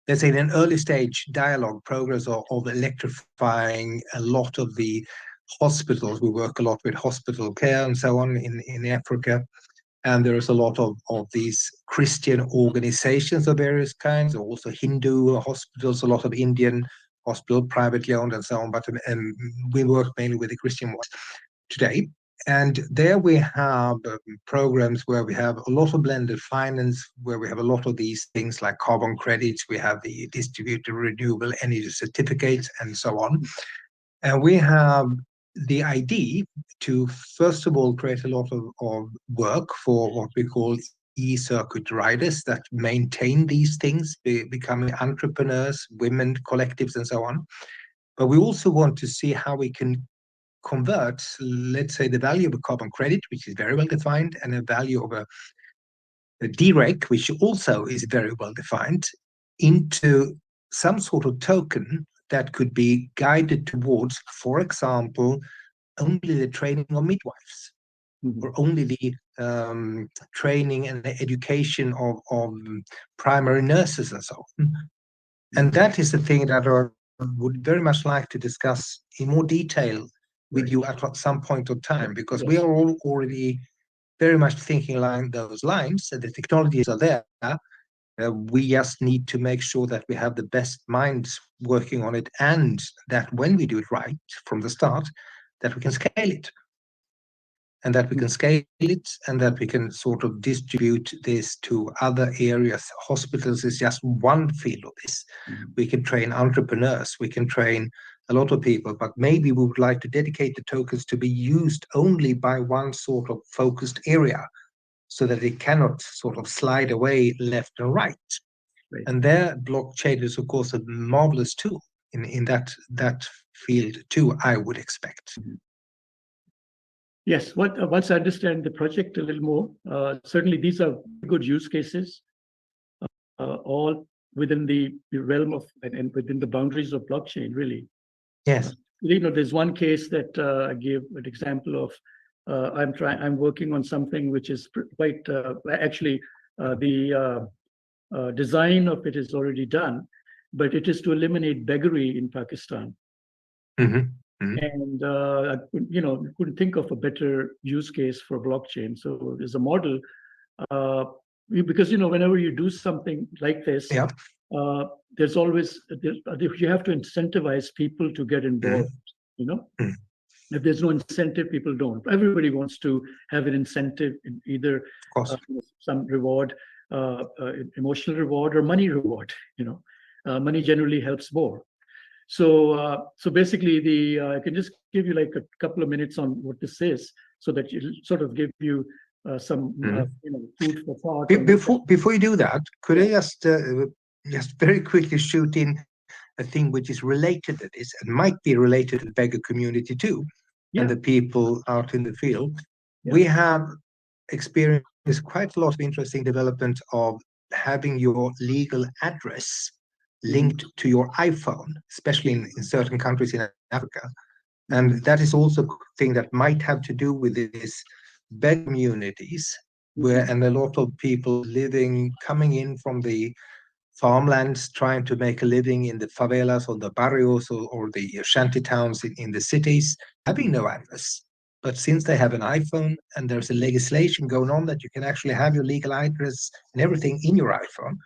let's say, in an early stage dialogue progress of electrifying a lot of the hospitals. We work a lot with hospital care and so on in Africa. And there is a lot of these Christian organizations of various kinds, also Hindu hospitals, a lot of Indian hospitals, privately owned and so on. But we work mainly with the Christian ones today. And there we have programs where we have a lot of blended finance, where we have a lot of these things like carbon credits, we have the distributed renewable energy certificates, and so on. And we have the idea to, first of all, create a lot of work for what we call e-circuit riders that maintain these things, becoming entrepreneurs, women collectives, and so on. But we also want to see how we can convert, let's say, the value of a carbon credit, which is very well defined, and a value of a DREC, which also is very well defined, into some sort of token that could be guided towards, for example, only the training of midwives, or only the training and the education of primary nurses and so on. And that is the thing that I would very much like to discuss in more detail with you at some point of time, because we are all already very much thinking along those lines, and the technologies are there. We just need to make sure that we have the best minds working on it, and that when we do it right from the start, that we can scale it. And that we can scale it, and that we can sort of distribute this to other areas. Hospitals is just one field of this. We can train entrepreneurs, we can train a lot of people, but maybe we would like to dedicate the tokens to be used only by one sort of focused area, so that it cannot sort of slide away left and right. And there, blockchain is, of course, a marvelous tool in that field too, I would expect. Yes, once I understand the project a little more, certainly these are good use cases, all within the realm of and within the boundaries of blockchain, really. Yes. There's one case that I gave an example of. I'm working on something which is quite actually the design of it is already done, but it is to eliminate beggary in Pakistan. And I couldn't think of a better use case for blockchain. So there's a model because whenever you do something like this, there's always you have to incentivize people to get involved. If there's no incentive, people don't. Everybody wants to have an incentive in either some reward, emotional reward, or money reward. Money generally helps more. So basically, I can just give you like a couple of minutes on what this is, so that it'll sort of give you some food for thought. Before you do that, could I just very quickly shoot in a thing which is related to this and might be related to the beggar community too, and the people out in the field. We have experienced quite a lot of interesting development of having your legal address linked to your iPhone, especially in certain countries in Africa. And that is also a thing that might have to do with these beggar communities, and a lot of people coming in from the farmlands, trying to make a living in the favelas or the barrios or the shanty towns in the cities, having no address. But since they have an iPhone and there's a legislation going on that you can actually have your legal address and everything in your iPhone,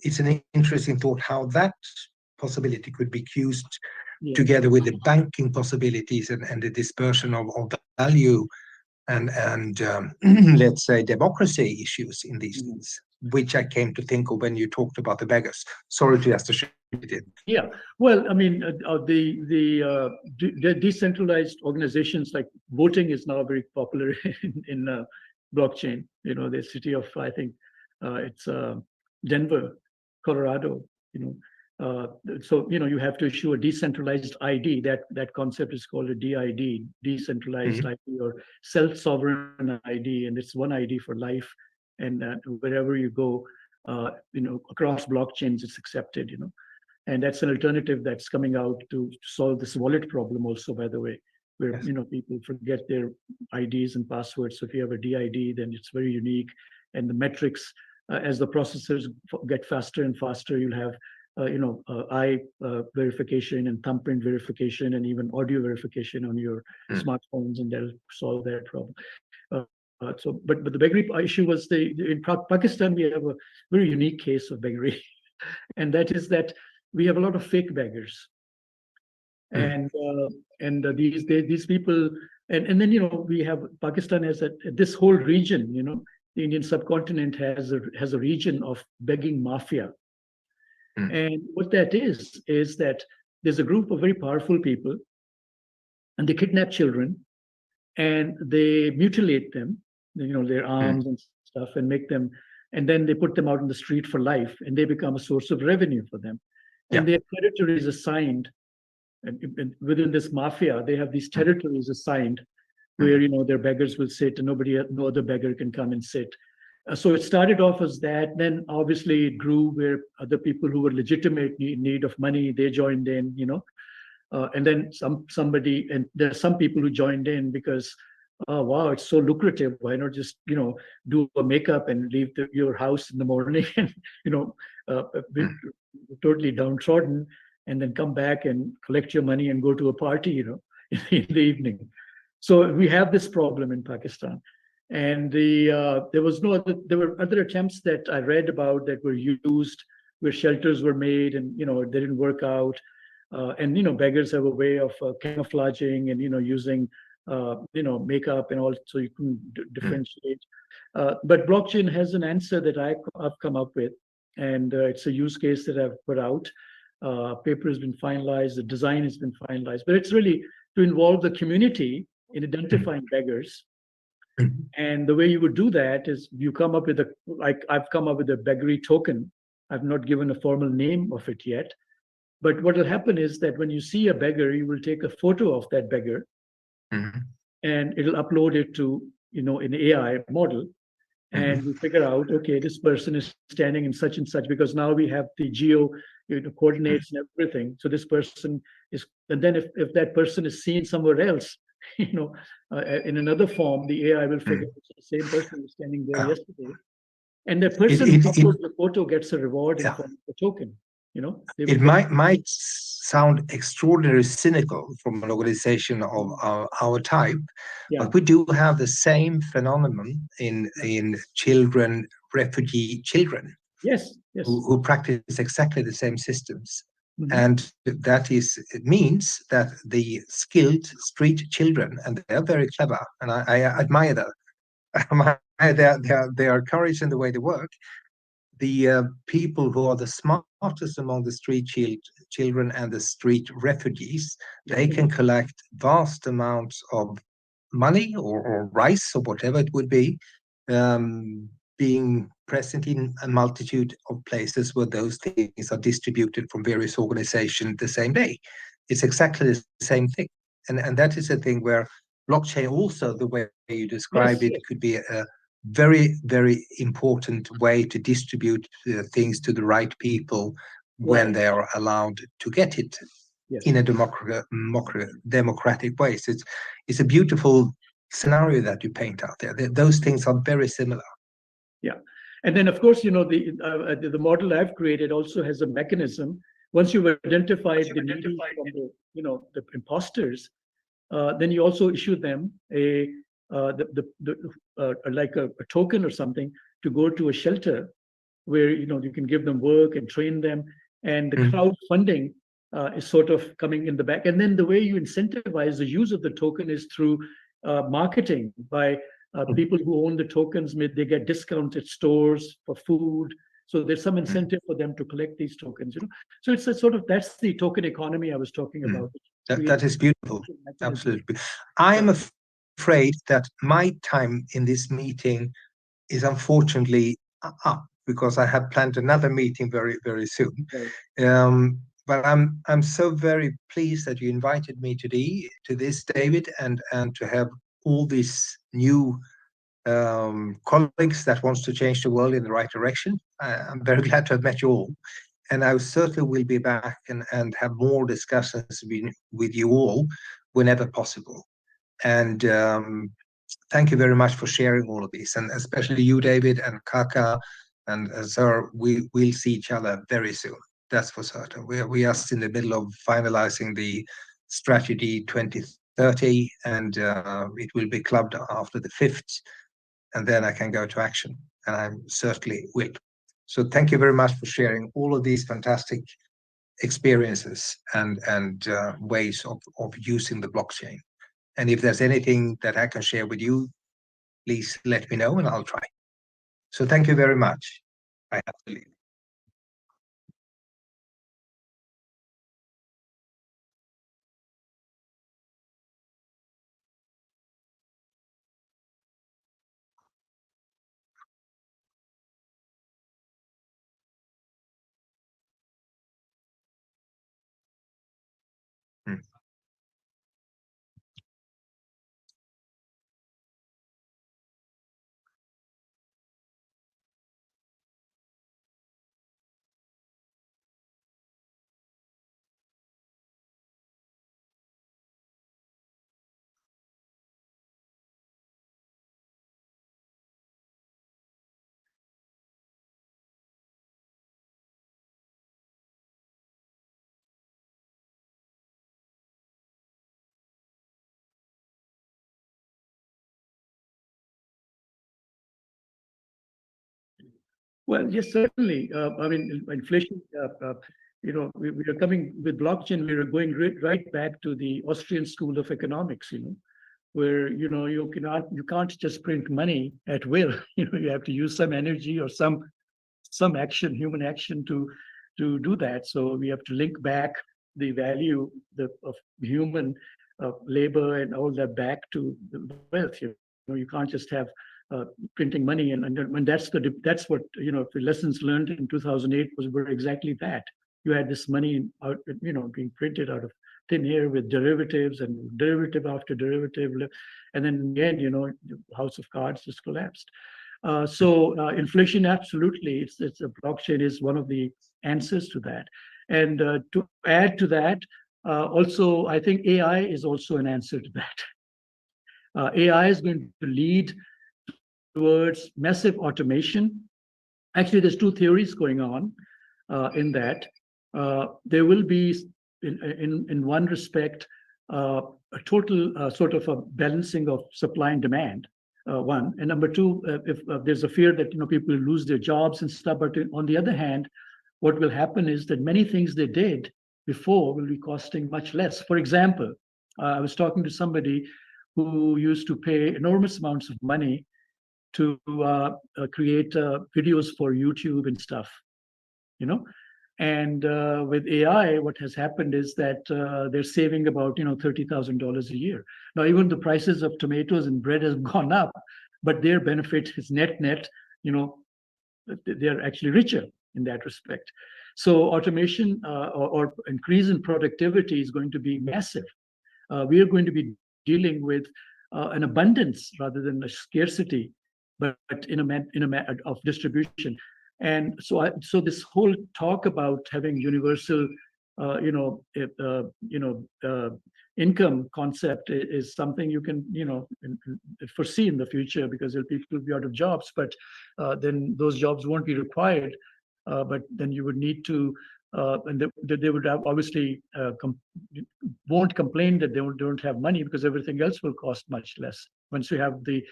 it's an interesting thought how that possibility could be used together with the banking possibilities and the dispersion of value and let's say democracy issues in these things, which I came to think of when you talked about the beggars. Sorry to just shoot it in. Yeah, well, I mean, the decentralized organizations, like voting is now very popular in blockchain. The city of, I think it's Denver, Colorado. So you have to issue a decentralized ID. That concept is called a DID, decentralized ID, or self-sovereign ID, and it's one ID for life. And wherever you go, across blockchains, it's accepted. And that's an alternative that's coming out to solve this wallet problem also, by the way, where people forget their IDs and passwords. So if you have a DID, then it's very unique, and the metrics, as the processors get faster and faster, you'll have eye verification and thumbprint verification and even audio verification on your smartphones, and that'll solve that problem. But the beggary issue was in Pakistan, we have a very unique case of beggary, and that is that we have a lot of fake beggars, and these people And then, we have Pakistan has this whole region, the Indian subcontinent has a region of begging mafia. And what that is that there's a group of very powerful people, and they kidnap children and they mutilate them, their arms and stuff, and make them, and then they put them out in the street for life, and they become a source of revenue for them. And their territories assigned, and within this mafia, they have these territories assigned where, their beggars will sit and no other beggar can come and sit. So it started off as that. Then obviously it grew where other people who were legitimately in need of money, they joined in, and then somebody, and there are some people who joined in because, oh wow, it's so lucrative. Why not just do a makeup and leave your house in the morning and be totally downtrodden, and then come back and collect your money and go to a party, in the evening. So we have this problem in Pakistan. And there were other attempts that I read about that were used where shelters were made and they didn't work out. And beggars have a way of camouflaging and using makeup and all, so you can differentiate. But blockchain has an answer that I've come up with, and it's a use case that I've put out. Paper has been finalized, the design has been finalized, but it's really to involve the community in identifying beggars. And the way you would do that is you come up with I've come up with a beggary token. I've not given a formal name of it yet. But what will happen is that when you see a beggar, you will take a photo of that beggar, and it'll upload it to, an AI model. And we figure out, okay, this person is standing in such and such, because now we have the geo coordinates and everything. So this person is, and then if that person is seen somewhere else, in another form, the AI will figure it's the same person who was standing there yesterday. And the person who uploads the photo gets a reward in form of a token. It might sound extraordinarily cynical from an organization of our type, but we do have the same phenomenon in refugee children. Yes. Who practice exactly the same systems. And it means that the skilled street children, and they are very clever, and I admire them. I admire their courage in the way they work. The people who are the smartest among the street children and the street refugees, they can collect vast amounts of money or rice or whatever it would be, being present in a multitude of places where those things are distributed from various organizations the same day. It's exactly the same thing. And that is a thing where blockchain also, the way you describe it, could be a very, very important way to distribute things to the right people when they are allowed to get it in a democratic way. So it's a beautiful scenario that you paint out there. Those things are very similar. Yeah. And then, of course, the model I've created also has a mechanism. Once you've identified the needy from the imposters, then you also issue them like a token or something to go to a shelter where you can give them work and train them, and the crowdfunding is sort of coming in the back. And then the way you incentivize the use of the token is through marketing by people who own the tokens. They get discounts at stores for food, so there's some incentive for them to collect these tokens. So it's that's the token economy I was talking about. That is beautiful. Absolutely. I'm afraid that my time in this meeting is unfortunately up, because I have planned another meeting very, very soon. But I'm so very pleased that you invited me to this, David, and to have all these new colleagues that wants to change the world in the right direction. I'm very glad to have met you all. And I certainly will be back and have more discussions with you all whenever possible. And thank you very much for sharing all of this, and especially you, David, and Kaka, and Sir. We'll see each other very soon. That's for certain. We are just in the middle of finalizing the strategy 2030, and it will be clubbed after the 5th, and then I can go to action, and I certainly will. So thank you very much for sharing all of these fantastic experiences and ways of using the blockchain. And if there's anything that I can share with you, please let me know and I'll try. So thank you very much. I have to leave. Hmm. Well, yes, certainly. I mean, inflation, we are coming with blockchain, we are going right back to the Austrian school of economics, where, you can't just print money at will. You have to use some energy or some action, human action to do that. So we have to link back the value of human labor and all that back to the wealth. You can't just have printing money, and that's what the lessons learned in 2008 were exactly that. You had this money out, being printed out of thin air with derivatives and derivative after derivative, and then in the end, the house of cards just collapsed. So inflation, absolutely, it's a blockchain is one of the answers to that. And to add to that, also, I think AI is also an answer to that. AI is going to lead towards massive automation. Actually, there's two theories going on in that. There will be, in one respect, a total sort of a balancing of supply and demand. One, and number two, if there's a fear that people will lose their jobs and stuff, but on the other hand, what will happen is that many things they did before will be costing much less. For example, I was talking to somebody who used to pay enormous amounts of money to create videos for YouTube and stuff, And with AI, what has happened is that they're saving about $30,000 a year. Now, even the prices of tomatoes and bread have gone up, but their benefit is net. They're actually richer in that respect. So automation or increase in productivity is going to be massive. We are going to be dealing with an abundance rather than a scarcity, but in a of distribution. And so this whole talk about having universal, income concept is something you can, foresee in the future, because people will be out of jobs, but then those jobs won't be required. But then you would need to, and they would have obviously won't complain that they don't have money, because everything else will cost much less. Once you have the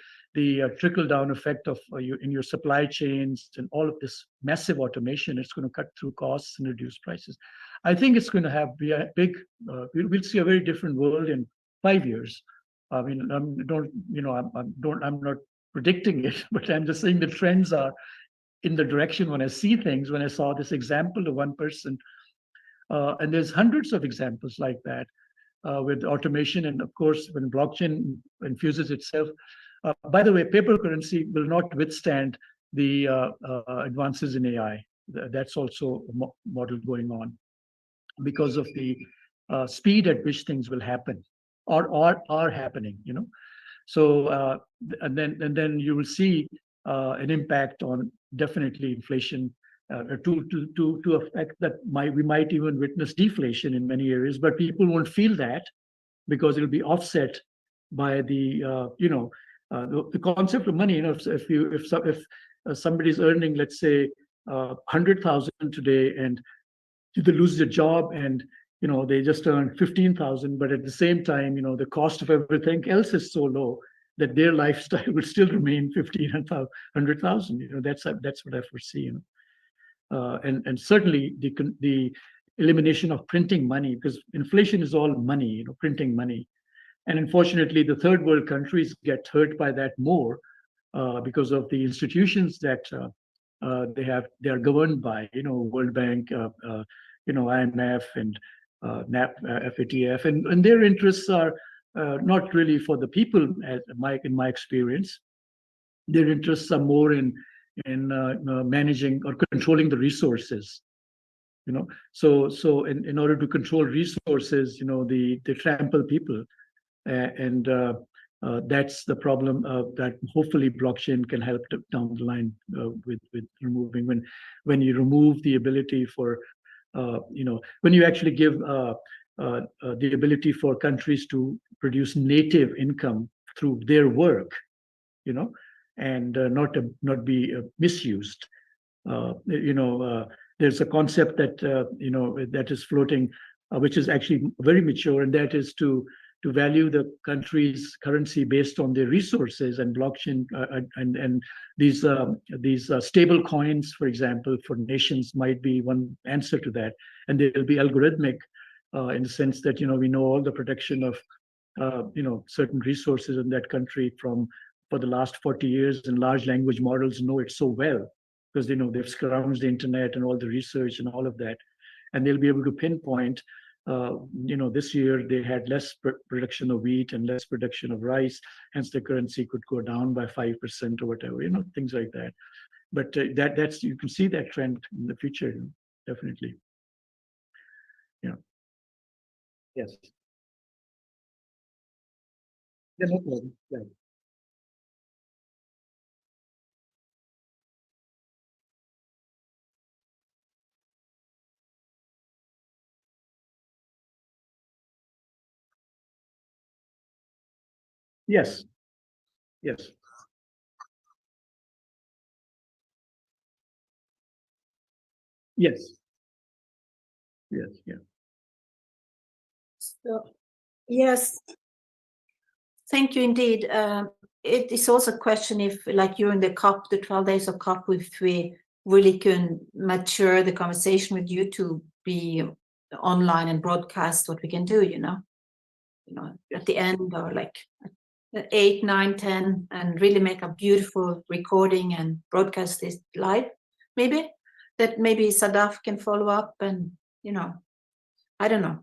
trickle down effect of in your supply chains and all of this massive automation, it's going to cut through costs and reduce prices. I think it's going to be a big. We'll see a very different world in 5 years. I mean, I'm not predicting it, but I'm just saying the trends are in the direction when I see things. When I saw this example of one person, and there's hundreds of examples like that with automation, and of course, when blockchain infuses itself. By the way, paper currency will not withstand the advances in AI. That's also a model going on because of the speed at which things will happen or are happening. So and then you will see an impact on definitely inflation to affect that. We might even witness deflation in many areas, but people won't feel that because it'll be offset by the the concept of money. If somebody's earning, let's say, 100,000 today, and they lose their job, and they just earn 15,000, but at the same time, the cost of everything else is so low that their lifestyle will still remain 100,000. That's what I foresee. And certainly the elimination of printing money, because inflation is all money, printing money. And unfortunately, the third world countries get hurt by that more because of the institutions that they are governed by, World Bank, IMF and FATF, and their interests are not really for the people, in my experience. Their interests are more in managing or controlling the resources. So in order to control resources, they trample people, and that's the problem that hopefully blockchain can help down the line with removing, when you remove the ability for when you actually give the ability for countries to produce native income through their work, and not be misused. There's a concept that that is floating, which is actually very mature, and that is to value the country's currency based on their resources. And blockchain and these stable coins, for example, for nations might be one answer to that. And they'll be algorithmic in the sense that we know all the protection of certain resources in that country for the last 40 years, and large language models know it so well because they've scrounged the internet and all the research and all of that, and they'll be able to pinpoint. This year they had less production of wheat and less production of rice, hence the currency could go down by 5% or whatever, things like that. But that's you can see that trend in the future, definitely. Yeah. Yes. Yeah, no problem. Yeah. Yes. Yes. Yes. Yes. Yeah. So, yes, thank you indeed. It is also a question if, like during the COP, the 12 days of COP, if we really can mature the conversation with you to be online and broadcast what we can do, at the end, or like 8, 9, 10, and really make a beautiful recording and broadcast this live. Maybe Sadaf can follow up, and I don't know.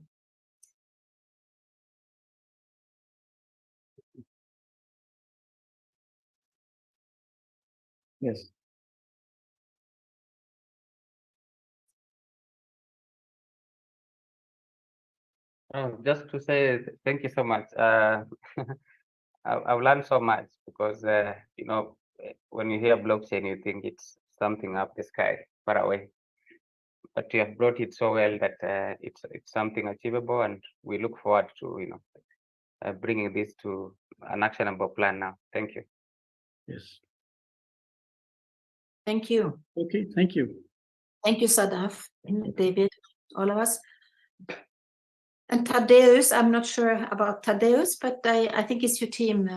Yes. Just to say thank you so much. I've learned so much because when you hear blockchain, you think it's something up the sky, far away. But you have brought it so well that it's something achievable, and we look forward to bringing this to an actionable plan now. Thank you. Yes. Thank you. Okay. Thank you. Thank you, Sadaf, David, all of us. And Thaddeus, I'm not sure about Thaddeus, but I think it's your team.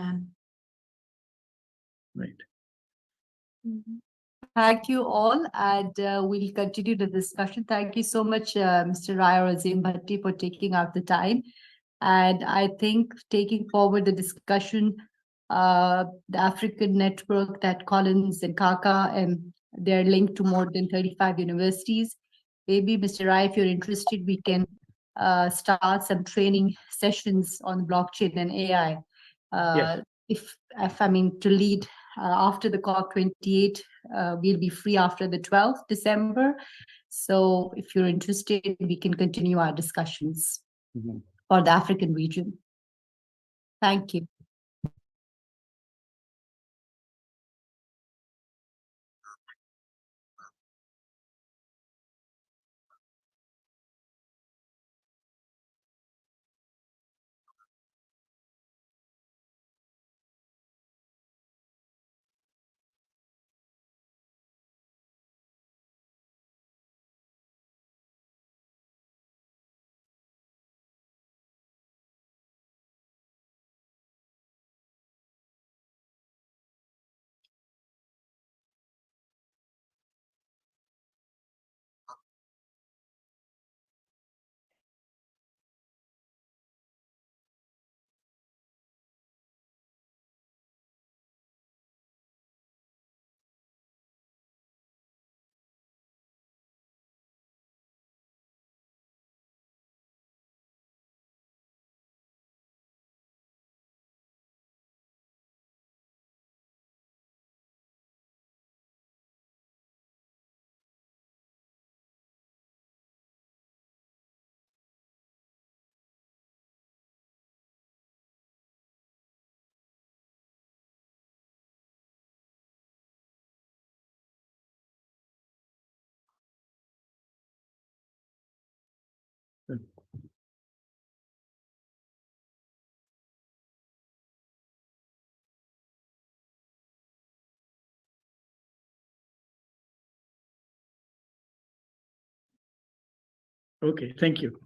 Right. Thank you all, and we'll continue the discussion. Thank you so much, Mr. Raya Azim Bhatti, for taking out the time. And I think taking forward the discussion, the African network that Collins and Kaka, and they're linked to more than 35 universities. Maybe, Mr. Raya, if you're interested, we can start some training sessions on blockchain and AI. Yes. If I mean to lead after the COP28, we'll be free after the 12th December. So if you're interested, we can continue our discussions for the African region. Thank you. Okay, thank you.